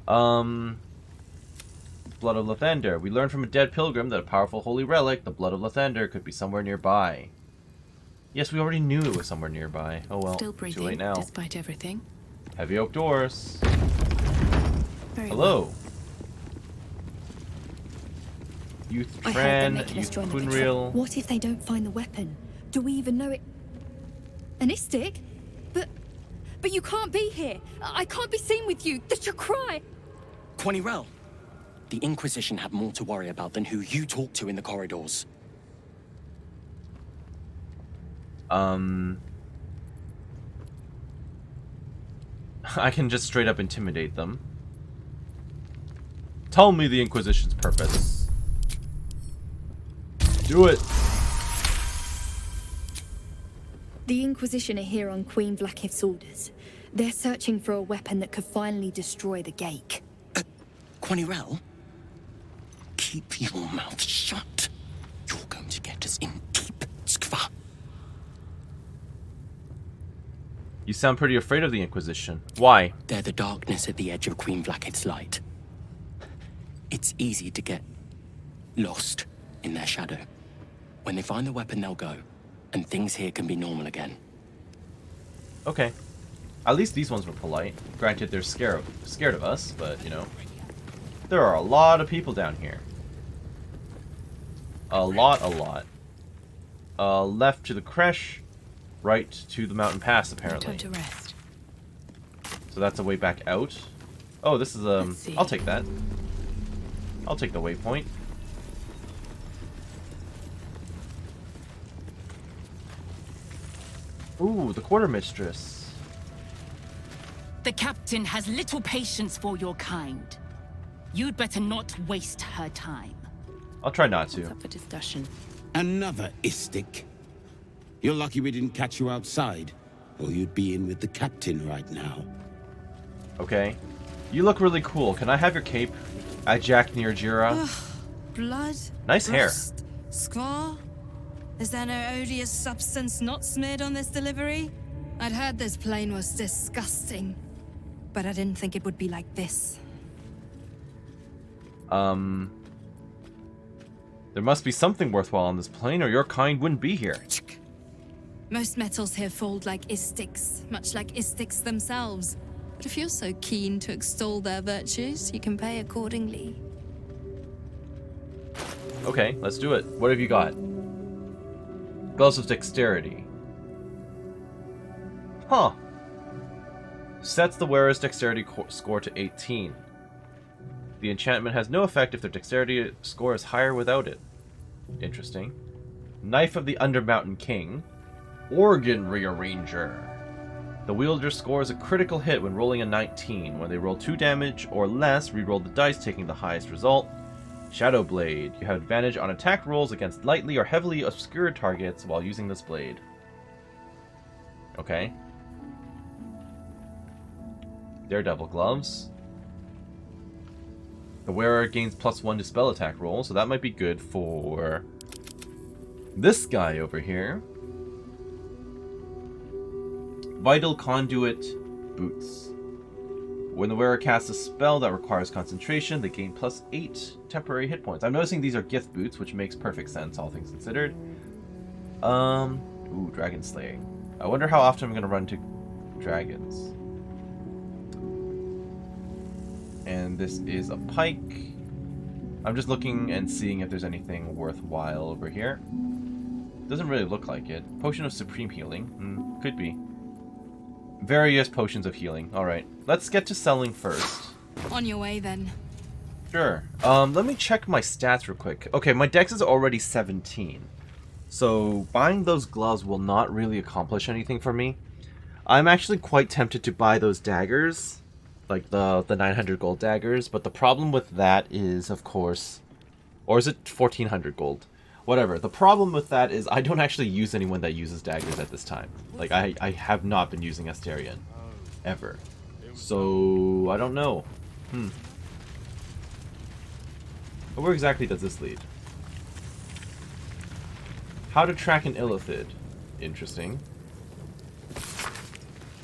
Blood of Lathander. We learned from a dead pilgrim that a powerful holy relic, the Blood of Lathander, could be somewhere nearby. Yes, we already knew it was somewhere nearby. Oh well, Still breathing, too late now. despite everything. Heavy oak doors. Very Hello. well. Youth I heard they're Tran, making us Youth join the Kunril. patrol. What if they don't find the weapon? Do we even know it? An Istik? But you can't be here. I can't be seen with you. The Chakrai. Quanirel, the Inquisition have more to worry about than who you talk to in the corridors. I can just straight up intimidate them. Tell me the Inquisition's purpose. Do it. The Inquisition are here on Queen Vlakiv's orders. They're searching for a weapon that could finally destroy the Gate. Quanirel, keep your mouth shut. You're going to get us in deep, Skva. You sound pretty afraid of the Inquisition. Why? They're the darkness at the edge of Queen Vlakiv's light. It's easy to get lost in their shadow. When they find the weapon, they'll go, and things here can be normal again. Okay. At least these ones were polite. Granted, they're scared of us, but, you know. There are a lot of people down here. A lot. Left to the Creche, right to the mountain pass, apparently. Time to rest. So that's a way back out. Oh, this is, I'll take that. I'll take the waypoint. Ooh, the Quartermistress. The captain has little patience for your kind. You'd better not waste her time. I'll try not to. What's up for discussion? Another Istik. You're lucky we didn't catch you outside, or you'd be in with the captain right now. Okay. You look really cool. Can I have your cape? Jack near Jira. Blood? Nice hair. Rust? Squaw? Is there no odious substance not smeared on this delivery? I'd heard this plane was disgusting, but I didn't think it would be like this. There must be something worthwhile on this plane, or your kind wouldn't be here. Most metals here fold like Istiks, much like Istiks themselves. But if you're so keen to extol their virtues, you can pay accordingly. Okay, let's do it. What have you got? Gloves of Dexterity. Huh. Sets the wearer's dexterity score to 18. The enchantment has no effect if their dexterity score is higher without it. Interesting. Knife of the Undermountain King. Organ Rearranger. The wielder scores a critical hit when rolling a 19. When they roll 2 damage or less, reroll the dice, taking the highest result. Shadow Blade. You have advantage on attack rolls against lightly or heavily obscured targets while using this blade. Okay. Daredevil Gloves. The wearer gains +1 to spell attack roll, so that might be good for this guy over here. Vital Conduit Boots. When the wearer casts a spell that requires concentration, they gain +8 temporary hit points. I'm noticing these are Gith boots, which makes perfect sense, all things considered. Ooh, Dragon Slaying. I wonder how often I'm going to run into dragons. And this is a pike. I'm just looking and seeing if there's anything worthwhile over here. Doesn't really look like it. Potion of Supreme Healing. Could be. Various potions of healing. Alright. Let's get to selling first. On your way, then. Sure. Let me check my stats real quick. Okay, my dex is already 17. So, buying those gloves will not really accomplish anything for me. I'm actually quite tempted to buy those daggers. Like the 900 gold daggers. But the problem with that is, of course... Or is it 1400 gold? Whatever. The problem with that is I don't actually use anyone that uses daggers at this time. Like, I have not been using Asterion. Ever. So, I don't know. But where exactly does this lead? How to track an Illithid. Interesting.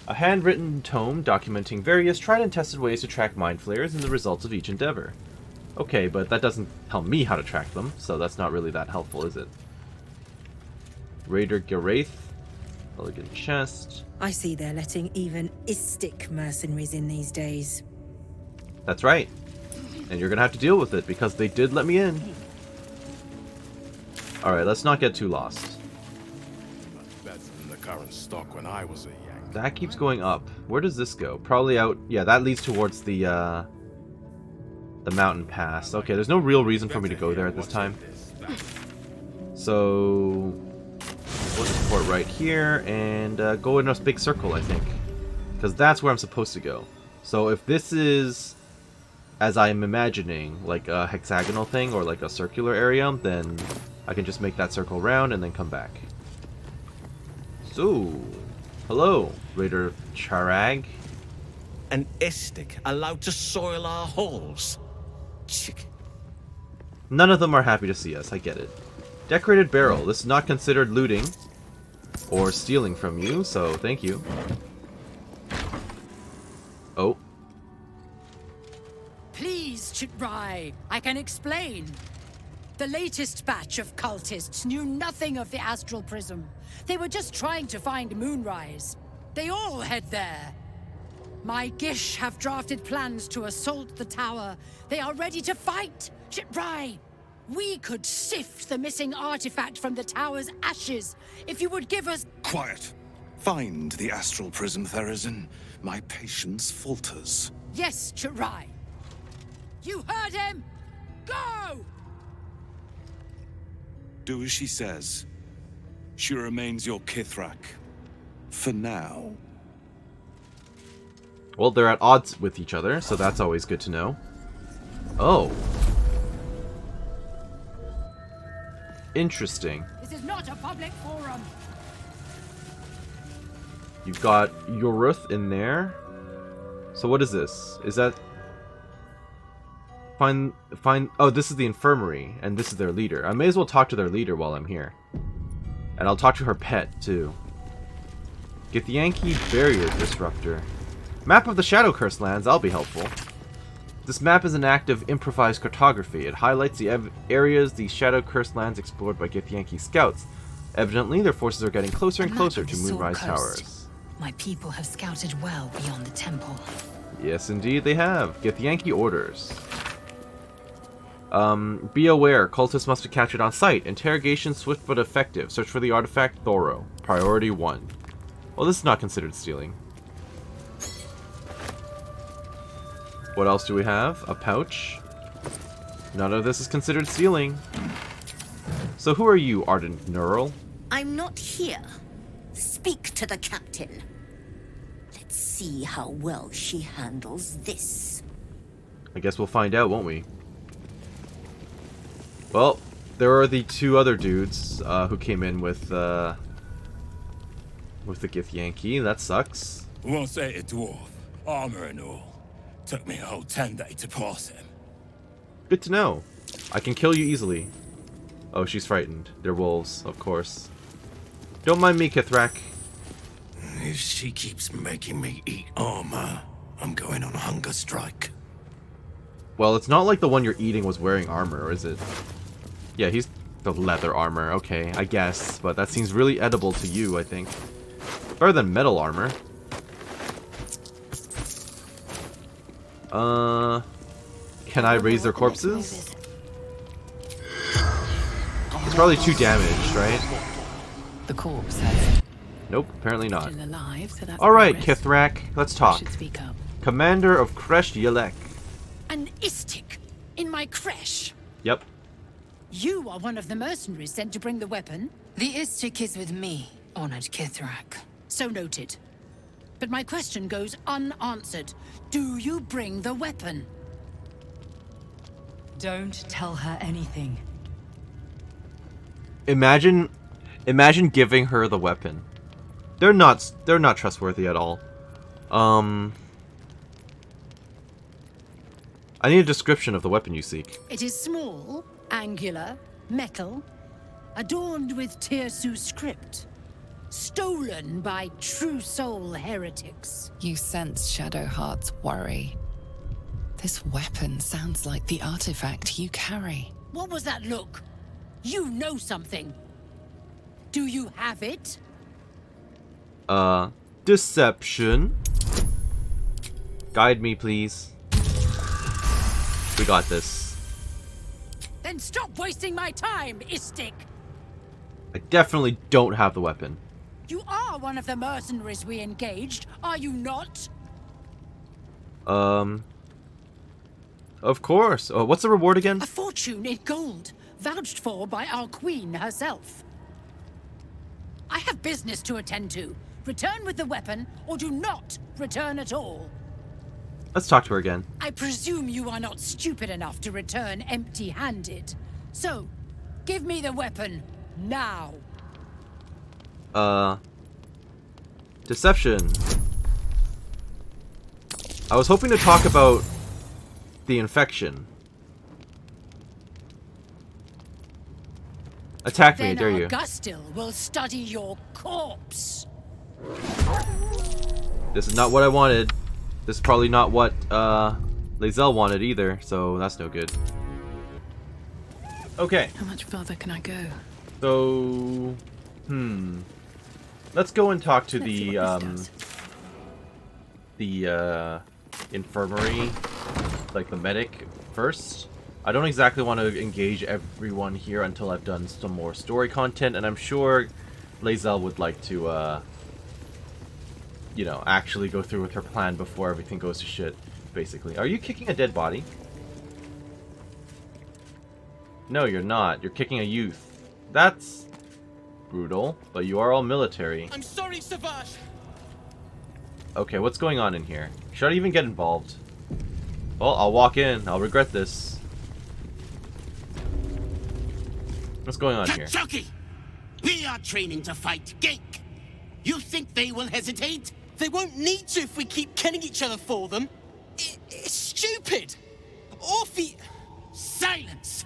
A handwritten tome documenting various tried and tested ways to track mind flayers and the results of each endeavor. Okay, but that doesn't tell me how to track them, so that's not really that helpful, is it? Raider Garaith. Elegant chest. I see they're letting even Istik mercenaries in these days. That's right. And you're gonna have to deal with it, because they did let me in. Alright, let's not get too lost. Much better than the current stock when I was a Yank. That keeps going up. Where does this go? Probably out... Yeah, that leads towards the mountain pass. Okay, there's no real reason for me to go there at this time. So... we'll just port right here, and go in a big circle, I think. Because that's where I'm supposed to go. So if this is, as I'm imagining, like a hexagonal thing, or like a circular area, then I can just make that circle round and then come back. So, hello, Raider Charag. An Istik allowed to soil our halls. Chick. None of them are happy to see us, I get it. Decorated barrel. This is not considered looting or stealing from you, so thank you. Oh. Please, Chitrai, I can explain. The latest batch of cultists knew nothing of the Astral Prism. They were just trying to find Moonrise. They all head there. My Gish have drafted plans to assault the tower. They are ready to fight, Chitrai. We could sift the missing artifact from the tower's ashes if you would give us... Quiet. Find the Astral Prism, Therazin. My patience falters. Yes, Chitrai. You heard him! Go! Do as she says. She remains your Kithrak. For now. Well, they're at odds with each other, so that's always good to know. Oh. Interesting. This is not a public forum. You've got Yoruth in there. So what is this? Is that... Find... Oh, this is the infirmary, and this is their leader. I may as well talk to their leader while I'm here. And I'll talk to her pet, too. Githyanki Barrier Disruptor. Map of the Shadow Curse lands, I'll be helpful. This map is an act of improvised cartography. It highlights the areas the Shadow Curse lands explored by Githyanki scouts. Evidently, their forces are getting closer and closer to Moonrise Towers. My people have scouted well beyond the temple. Yes, indeed they have. Githyanki orders. Be aware, cultists must be captured on sight. Interrogation swift but effective. Search for the artifact thorough. Priority 1. Well, this is not considered stealing. What else do we have? A pouch. None of this is considered stealing. So who are you, Ardent Neural? I'm not here. Speak to the captain. Let's see how well she handles this. I guess we'll find out, won't we? Well, there are the two other dudes who came in with the Githyanki. That sucks. Once ate a dwarf, armor and all. Took me a whole 10 days to pass him. Good to know. I can kill you easily. Oh, she's frightened. They're wolves, of course. Don't mind me, Kithrak. If she keeps making me eat armor, I'm going on a hunger strike. Well, it's not like the one you're eating was wearing armor, is it? Yeah, he's the leather armor. Okay, I guess. But that seems really edible to you, I think. Better than metal armor. Can I raise their corpses? It's probably too damaged, right? The corpse has... Nope, apparently not. Still alive, so that's Alright, progress. Kithrak, let's talk. Should speak up. Commander of Creche Yelek. An Istik in my creche. Yep. You are one of the mercenaries sent to bring the weapon. The Istik is with me, honored Kithrak. So noted. But my question goes unanswered. Do you bring the weapon? Don't tell her anything. Imagine giving her the weapon. They're not trustworthy at all. I need a description of the weapon you seek. It is small, angular, metal, adorned with Tirsu script. stolen by true soul heretics. You sense Shadowheart's worry. This weapon sounds like the artifact you carry. What was that look? You know something. Do you have it? Deception. Guide me, please. We got this. Then stop wasting my time, Istik! I definitely don't have the weapon. You are one of the mercenaries we engaged, are you not? Of course. What's the reward again? A fortune in gold, vouched for by our queen herself. I have business to attend to. Return with the weapon, or do not return at all. Let's talk to her again. I presume you are not stupid enough to return empty-handed. So, give me the weapon, now. Deception. I was hoping to talk about the infection. Attack me, I dare you. Then Augustil will study your corpse. This is not what I wanted. This is probably not what Lae'zel wanted either, so that's no good. Okay. How much further can I go? So, let's go and talk to the infirmary, like the medic first. I don't exactly want to engage everyone here until I've done some more story content, and I'm sure Lae'zel would like to, you know, actually go through with her plan before everything goes to shit, basically. Are you kicking a dead body? No, you're not. You're kicking a youth. That's brutal, but you are all military. I'm sorry, Savage. Okay, what's going on in here? Should I even get involved? Well, I'll walk in. I'll regret this. What's going on here? Chucky! We are training to fight Gake. You think they will hesitate? They won't need to if we keep killing each other for them. It's stupid. Silence!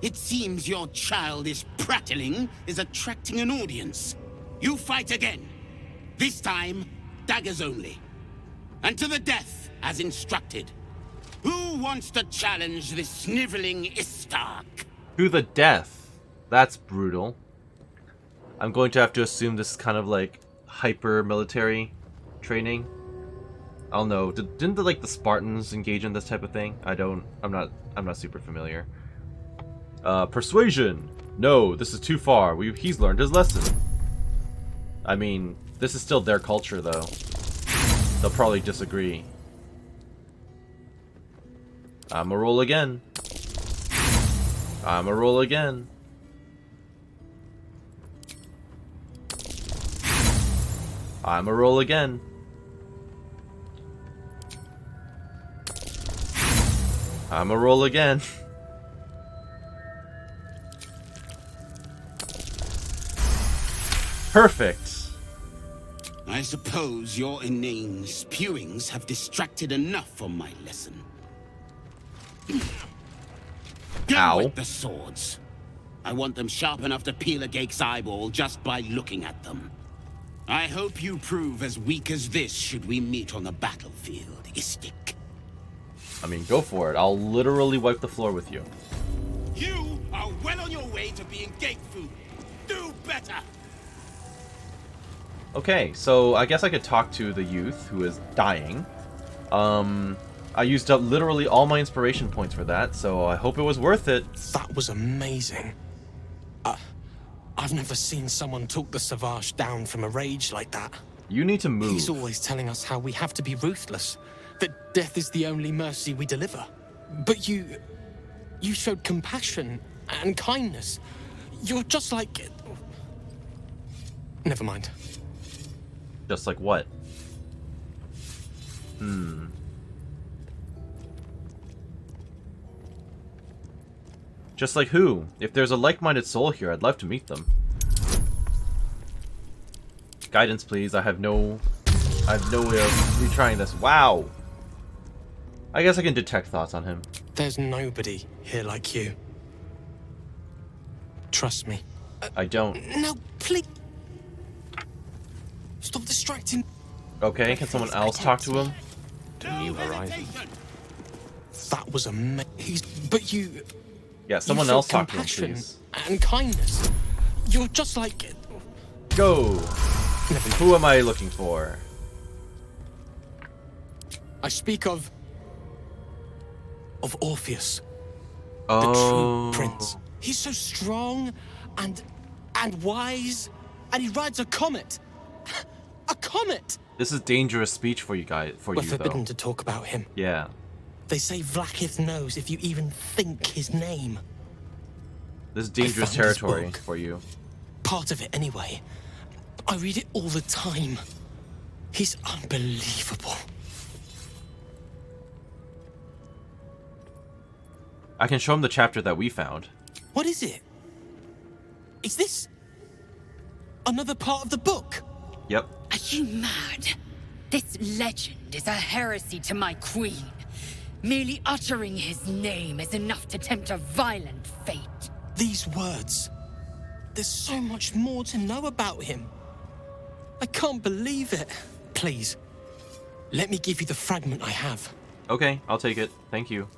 It seems your childish prattling is attracting an audience. You fight again. This time, daggers only. And to the death, as instructed. Who wants to challenge this sniveling Istark? To the death. That's brutal. I'm going to have to assume this is kind of like hyper military training. I don't know. Didn't the Spartans engage in this type of thing? I'm not super familiar. Persuasion. No, this is too far. He's learned his lesson. I mean, this is still their culture though. They'll probably disagree. I'ma roll again. I'ma roll again. I'ma roll again. I'ma roll again. Perfect. I suppose your inane spewings have distracted enough from my lesson. Go with the swords. I want them sharp enough to peel a Gake's eyeball just by looking at them. I hope you prove as weak as this should we meet on the battlefield, Istik. I mean, go for it. I'll literally wipe the floor with you. You are well on your way to being Gake food. Do better! Okay, so I guess I could talk to the youth who is dying. I used up literally all my inspiration points for that, so I hope it was worth it. That was amazing. I've never seen someone talk the Savage down from a rage like that. You need to move. He's always telling us how we have to be ruthless, that death is the only mercy we deliver. But you showed compassion and kindness. You're just like... Never mind. Just like what? Just like who? If there's a like-minded soul here, I'd love to meet them. Guidance, please. I have no way of retrying this. Wow. I guess I can detect thoughts on him. There's nobody here like you. Trust me. I don't. No, please. Stop distracting. Okay, can someone else talk to him? A new horizon. That was amazing. But you... Yeah, someone else talk to him, please. And kindness. You're just like... Go! Who am I looking for? I speak of Orpheus. Oh. The true prince. He's so strong and wise, and he rides a comet. A comet! This is dangerous speech for you guys. We're forbidden to talk about him. Yeah. They say Vlaakith knows if you even think his name. This is dangerous territory for you. Part of it, anyway. I read it all the time. He's unbelievable. I can show him the chapter that we found. What is it? Is this another part of the book? Yep. Are you mad? This legend is a heresy to my queen. Merely uttering his name is enough to tempt a violent fate. These words. There's so much more to know about him. I can't believe it. Please, let me give you the fragment I have. Okay, I'll take it. Thank you.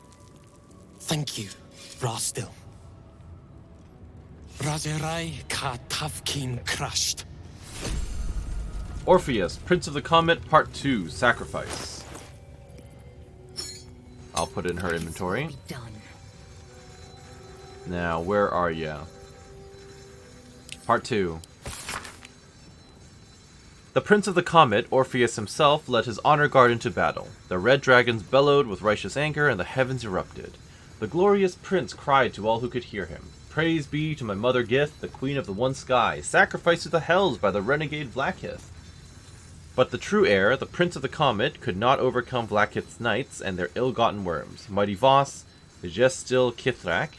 Thank you, Rastil. Razerai ka tavkin crushed. Orpheus, Prince of the Comet, Part 2, Sacrifice. I'll put it in her inventory. Now, where are ya? Part 2. The Prince of the Comet, Orpheus himself, led his honor guard into battle. The red dragons bellowed with righteous anger, and the heavens erupted. The glorious prince cried to all who could hear him, "Praise be to my mother Gith, the queen of the one sky, sacrificed to the hells by the renegade Vlaakith." But the true heir, the Prince of the Comet, could not overcome Vlaakith's knights and their ill-gotten worms. Mighty Voss, the Gestil Kithrak,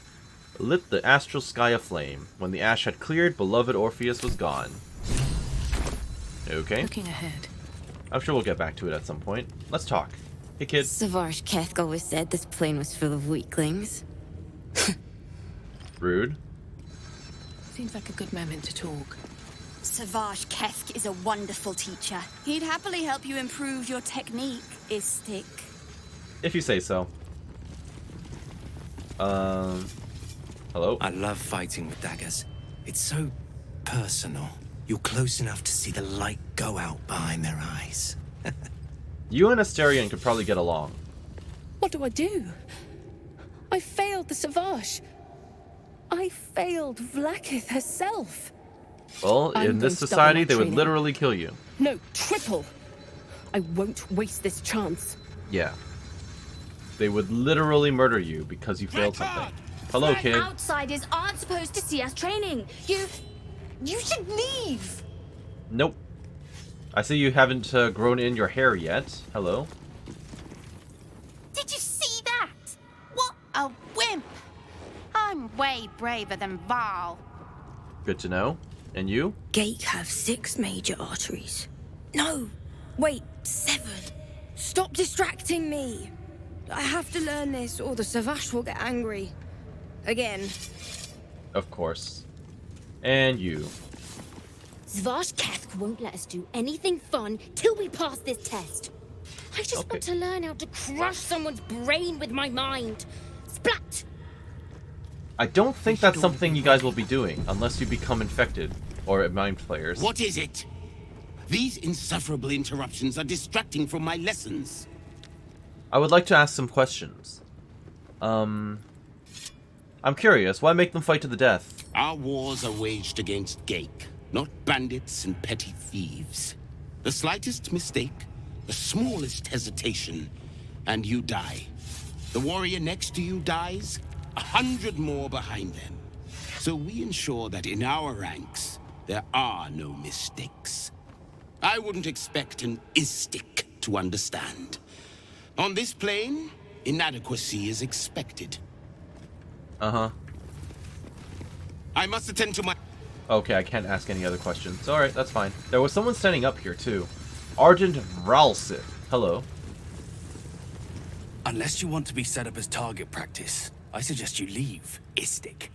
lit the astral sky aflame. When the ash had cleared, beloved Orpheus was gone. Okay. Looking ahead. I'm sure we'll get back to it at some point. Let's talk. Hey, kid. Savage Keth always said this plane was full of weaklings. Rude. Seems like a good moment to talk. Savage Kesk is a wonderful teacher. He'd happily help you improve your technique, Istik. If you say so. Hello? I love fighting with daggers. It's so personal. You're close enough to see the light go out behind their eyes. You and Asterion could probably get along. What do I do? I failed the Savage. I failed Vlaakith herself. Well, in this society, they would literally kill you. No, triple. I won't waste this chance. Yeah. They would literally murder you because you failed something. Hello, kid. Outsiders aren't supposed to see us training. You should leave. Nope. I see you haven't grown in your hair yet. Hello. Did you see that? What a wimp. I'm way braver than Val. Good to know. And you? Gate have 6 major arteries. No, wait, 7. Stop distracting me. I have to learn this or the Savage will get angry. Again. Of course. And you. Savage Keth won't let us do anything fun till we pass this test. I just want to learn how to crush someone's brain with my mind. Splat! I don't think that's something you guys will be doing, unless you become infected, or mind players. What is it? These insufferable interruptions are distracting from my lessons. I would like to ask some questions. I'm curious, why make them fight to the death? Our wars are waged against Gake, not bandits and petty thieves. The slightest mistake, the smallest hesitation, and you die. The warrior next to you dies, 100 more behind them. So we ensure that in our ranks, there are no mistakes. I wouldn't expect an Istik to understand. On this plane, inadequacy is expected. Uh-huh. I must attend to my... Okay, I can't ask any other questions. Alright, that's fine. There was someone standing up here, too. Argent Vralsith. Hello. Unless you want to be set up as target practice, I suggest you leave, Istik.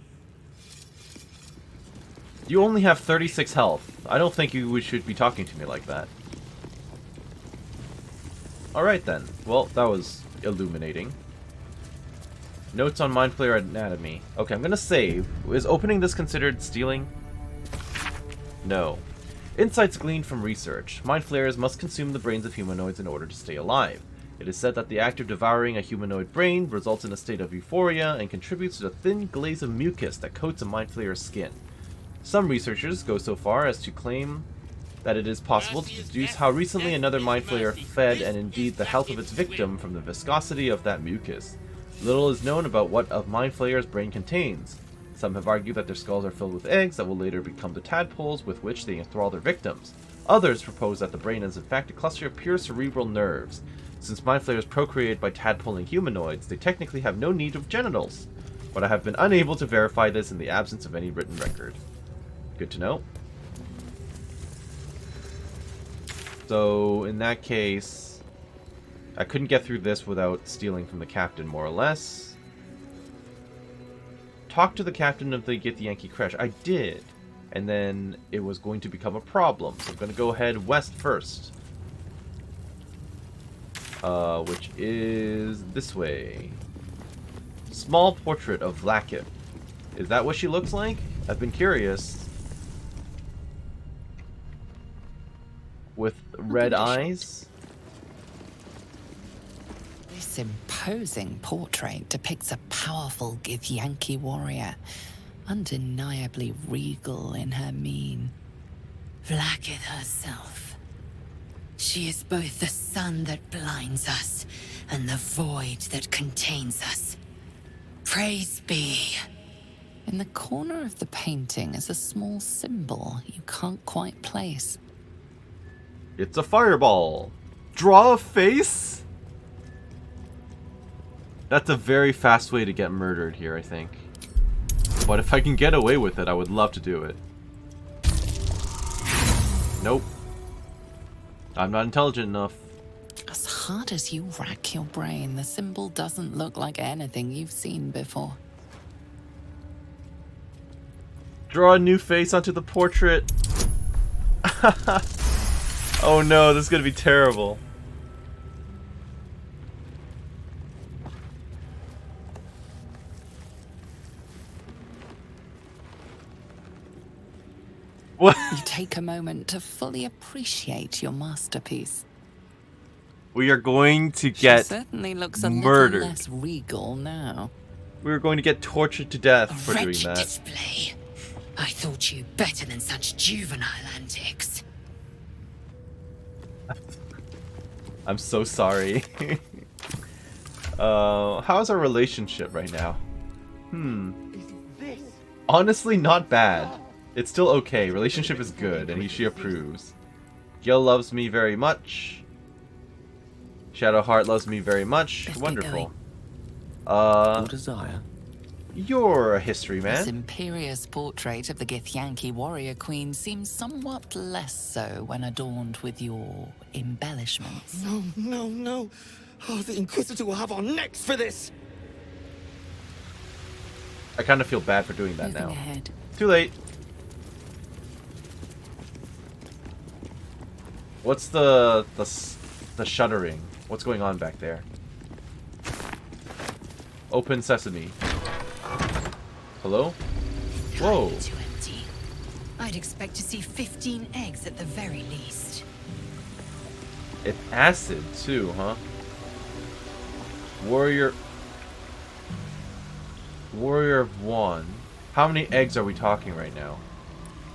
You only have 36 health. I don't think you should be talking to me like that. Alright then. Well, that was illuminating. Notes on Mind Flayer anatomy. Okay, I'm gonna save. Is opening this considered stealing? No. Insights gleaned from research. Mind Flayers must consume the brains of humanoids in order to stay alive. It is said that the act of devouring a humanoid brain results in a state of euphoria and contributes to the thin glaze of mucus that coats a Mind Flayer's skin. Some researchers go so far as to claim that it is possible to deduce how recently another Mind Flayer fed and indeed the health of its victim from the viscosity of that mucus. Little is known about what a Mind Flayer's brain contains. Some have argued that their skulls are filled with eggs that will later become the tadpoles with which they enthrall their victims. Others propose that the brain is in fact a cluster of pure cerebral nerves. Since Mind Flayers procreate by tadpoling humanoids, they technically have no need of genitals. But I have been unable to verify this in the absence of any written record. Good to know. So, in that case, I couldn't get through this without stealing from the captain, more or less. Talk to the captain of the Githyanki Creche. I did. And then it was going to become a problem. So I'm going to go ahead west first. Which is this way. Small portrait of Vlakith. Is that what she looks like? I've been curious. With red eyes. This imposing portrait depicts a powerful Githyanki warrior, undeniably regal in her mien. Vlakith herself. She is both the sun that blinds us and the void that contains us. Praise be. In the corner of the painting is a small symbol you can't quite place. It's a fireball. Draw a face? That's a very fast way to get murdered here, I think. But if I can get away with it, I would love to do it. Nope. I'm not intelligent enough. As hard as you rack your brain, the symbol doesn't look like anything you've seen before. Draw a new face onto the portrait. Oh no, this is gonna be terrible. What? You take a moment to fully appreciate your masterpiece. We are going to get She certainly looks a murdered. little less regal now. We are going to get tortured to death for doing Wretched that. display. I thought you better than such juvenile antics. I'm so sorry. How's our relationship right now? Honestly, not bad. It's still okay. Relationship is good, and she approves. Gil loves me very much. Shadowheart loves me very much. Let's get Wonderful. Your desire. You're a history man. This imperious portrait of the Githyanki warrior queen seems somewhat less so when adorned with your embellishments. No, no, no. Oh, the Inquisitor will have our necks for this. I kind of feel bad for doing that Moving now. ahead. Too late. What's the shuddering? What's going on back there? Open sesame. Hello? Whoa. Too empty. I'd expect to see 15 eggs at the very least. It's acid too, huh? Warrior of 1. How many eggs are we talking right now?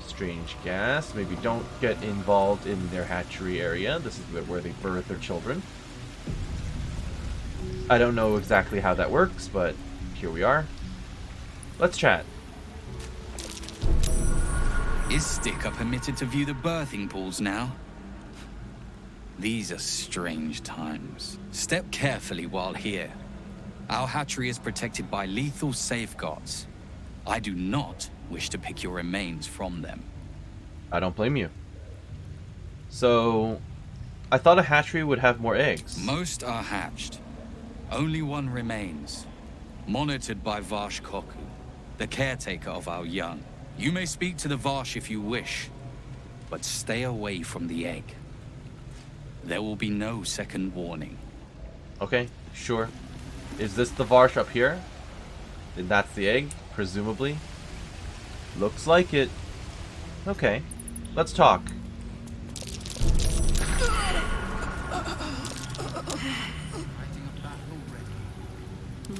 Strange gas. Maybe don't get involved in their hatchery area. This is where they birth their children. I don't know exactly how that works, but here we are. Let's chat. Istik are permitted to view the birthing pools now. These are strange times. Step carefully while here. Our hatchery is protected by lethal safeguards. I do not wish to pick your remains from them. I don't blame you. So, I thought a hatchery would have more eggs. Most are hatched. Only one remains. Monitored by Vashkoku, the caretaker of our young. You may speak to the Varsh if you wish, but stay away from the egg. There will be no second warning. Okay, sure. Is this the Varsh up here? And that's the egg, presumably? Looks like it. Okay, let's talk.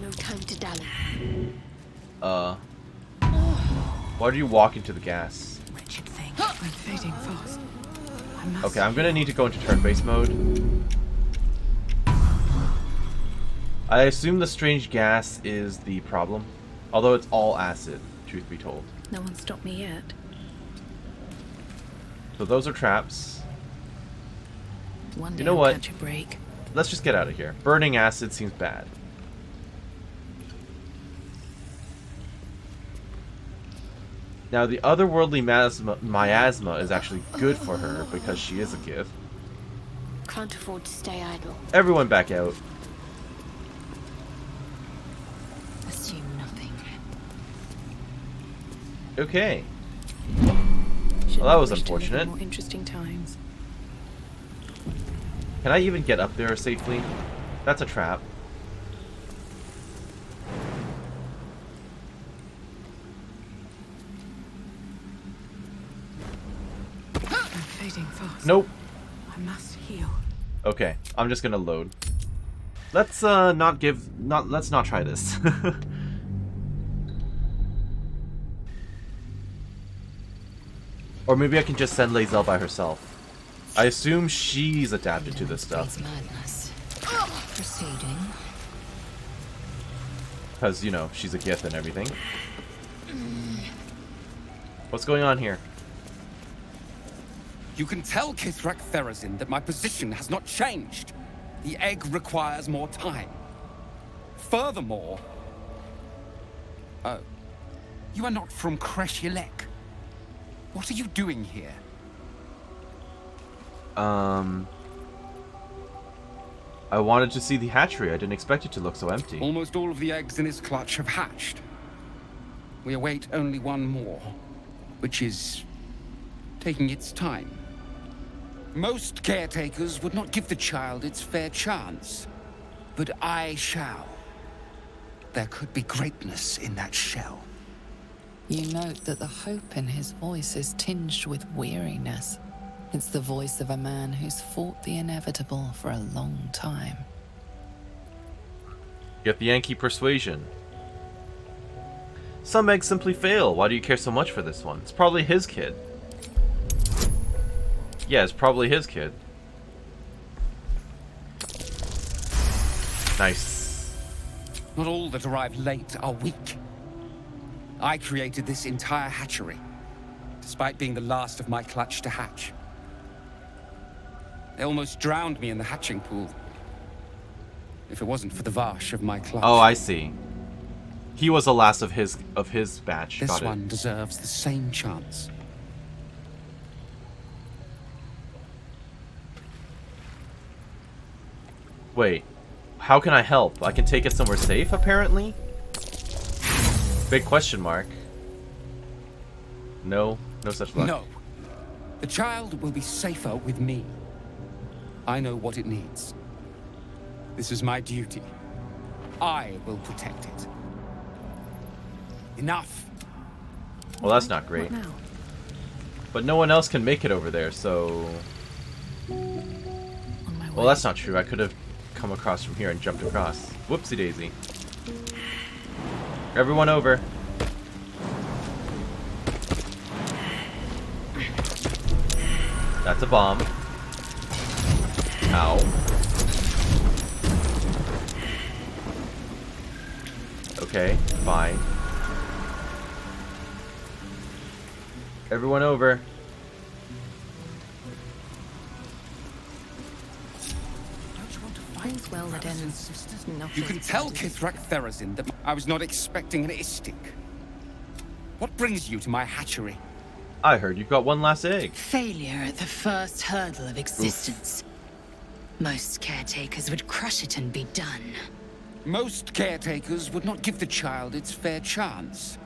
No time to dally. Why do you walk into the gas? Wretched thing. I'm fading fast. Okay, I'm gonna need to go into turn-based mode. I assume the strange gas is the problem. Although it's all acid, truth be told. No one stopped me yet. So those are traps. One day You know I'll what? catch a break. Let's just get out of here. Burning acid seems bad. Now, the otherworldly miasma is actually good for her because she is a Gith. Can't afford to stay idle. Everyone back out. Assume nothing. Okay. Should Well, that not was wish to live in unfortunate. More interesting times. Can I even get up there safely? That's a trap. I'm fading fast. Nope. I must heal. Okay, I'm just gonna load. Let's let's not try this. Or maybe I can just send Lae'zel by herself. I assume she's adapted to this stuff. Madness. Proceeding. Because, you know, she's a Gith and everything. What's going on here? You can tell Kithrak Therazin that my position has not changed. The egg requires more time. Furthermore... Oh. You are not from Creche. What are you doing here? I wanted to see the hatchery. I didn't expect it to look so empty. Almost all of the eggs in its clutch have hatched. We await only one more, which is taking its time. Most caretakers would not give the child its fair chance, but I shall. There could be greatness in that shell. You note that the hope in his voice is tinged with weariness. It's the voice of a man who's fought the inevitable for a long time. Githyanki Persuasion. Some eggs simply fail. Why do you care so much for this one? It's probably his kid. Yeah, it's probably his kid. Nice. Not all that arrive late are weak. I created this entire hatchery, despite being the last of my clutch to hatch. They almost drowned me in the hatching pool. If it wasn't for the Varsh of my clutch. Oh, I see. He was the last of his batch. This Got it. one deserves the same chance. Wait, how can I help? I can take it somewhere safe, apparently? Big question mark. No, no such luck. No. The child will be safer with me. I know what it needs. This is my duty. I will protect it. Enough. Well, that's not great. What now? But no one else can make it over there, so... Well, that's not true. I could have come across from here and jumped across. Whoopsie daisy. Everyone over. That's a bomb. Ow. Okay, fine. Everyone over. All's well that ends. You can tell Kithrak Therazin that I was not expecting an Istik. What brings you to my hatchery? I heard you've got one last egg. Failure at the first hurdle of existence. Most caretakers would crush it and be done. Most caretakers would not give the child its fair chance.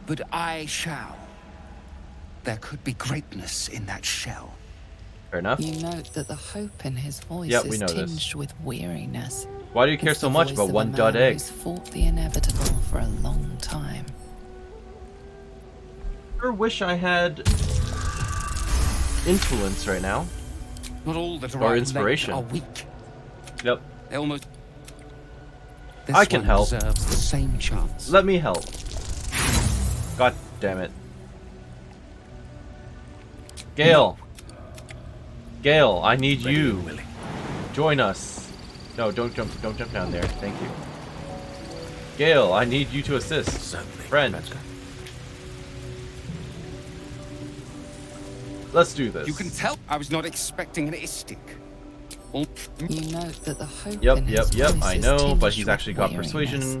But I shall. There could be greatness in that shell. Fair enough. You note that the hope in his voice Yep, we is know tinged this. with weariness. Why do you care It's so the much voice about of a one man dud egg? who's fought the inevitable for a long time. I wish I had influence right now. Not all that Or inspiration. are weak. Yep. They almost. I can help. Deserves the same chance. Let me help. God damn it. Gale. Gale, I need you. Join us. No, don't jump down there. Thank you. Gale, I need you to assist. Friend. Let's do this. You can tell I was not expecting an istic. You note that the hope Yep, in yep, his yep, voice I is know, tinged but he's with actually got weariness.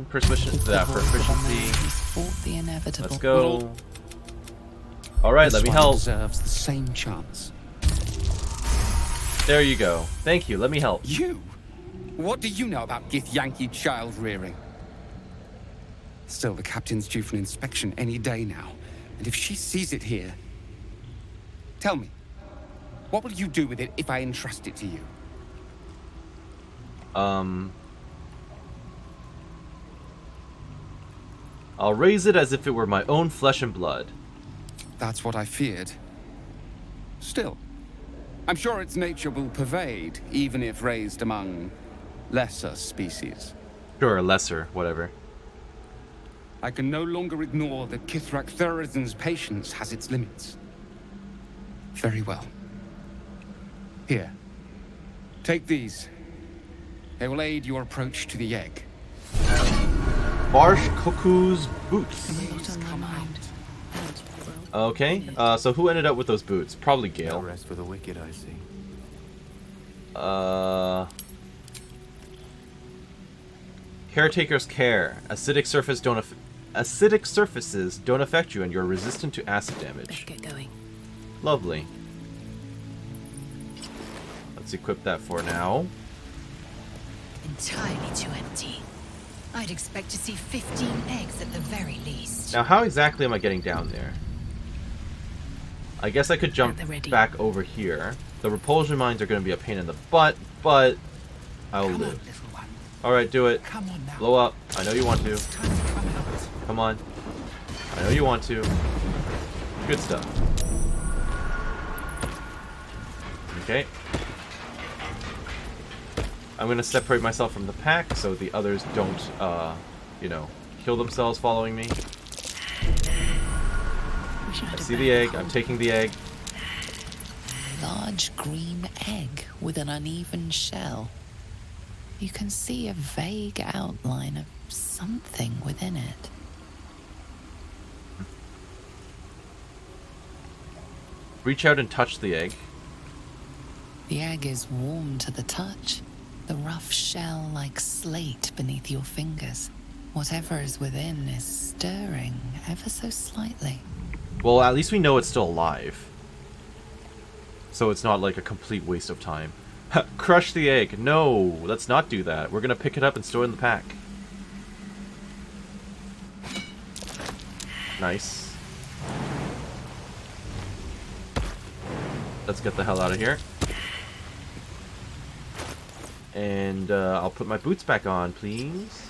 proficiency. It's the voice of a man who's fought the inevitable. Let's go. Alright, let me help. Deserves the same chance. There you go. Thank you, let me help. You? What do you know about Githyanki child rearing? Still, the captain's due for an inspection any day now. And if she sees it here... Tell me, what will you do with it if I entrust it to you? I'll raise it as if it were my own flesh and blood. That's what I feared. Still, I'm sure its nature will pervade, even if raised among lesser species. Sure, lesser, whatever. I can no longer ignore that Kithrak Thurizen's patience has its limits. Very well. Here. Take these. They will aid your approach to the egg. Barsh Koku's boots. Okay, so who ended up with those boots? Probably Gale. No rest for the wicked, I see. Caretaker's care. Acidic surfaces don't affect you, and you're resistant to acid damage. Let's get going. Lovely. Let's equip that for now. Entirely too empty. I'd expect to see 15 eggs at the very least. Now, how exactly am I getting down there? I guess I could jump back over here. The repulsion mines are going to be a pain in the butt, but I'll live. Alright, do it. Blow up. I know you want to. Come on. I know you want to. Good stuff. Okay. I'm going to separate myself from the pack so the others don't, you know, kill themselves following me. I see the egg. I'm taking the egg. Large green egg with an uneven shell. You can see a vague outline of something within it. Reach out and touch the egg. The egg is warm to the touch. The rough shell like slate beneath your fingers. Whatever is within is stirring ever so slightly. Well, at least we know it's still alive. So it's not like a complete waste of time. Crush the egg. No, let's not do that. We're gonna pick it up and store it in the pack. Nice. Let's get the hell out of here. And I'll put my boots back on, please.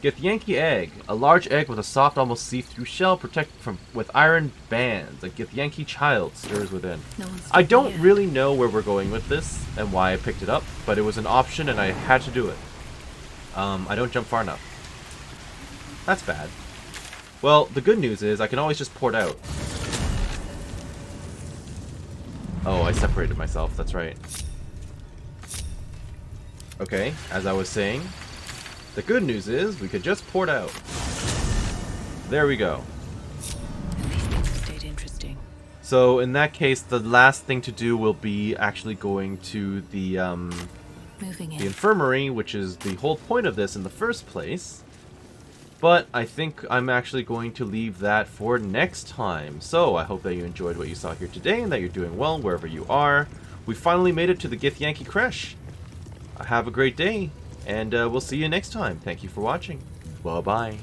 Githyanki egg. A large egg with a soft, almost see-through shell protected with iron bands. A Githyanki child stirs within. I don't really know where we're going with this and why I picked it up, but it was an option and I had to do it. I don't jump far enough. That's bad. Well, the good news is I can always just port out. Oh, I separated myself. That's right. Okay, as I was saying, the good news is we could just port out. There we go. Stayed interesting. So in that case, the last thing to do will be actually going to the infirmary, which is the whole point of this in the first place. But I think I'm actually going to leave that for next time. So I hope that you enjoyed what you saw here today and that you're doing well wherever you are. We finally made it to the Githyanki Creche. Have a great day, and we'll see you next time. Thank you for watching. Bye-bye.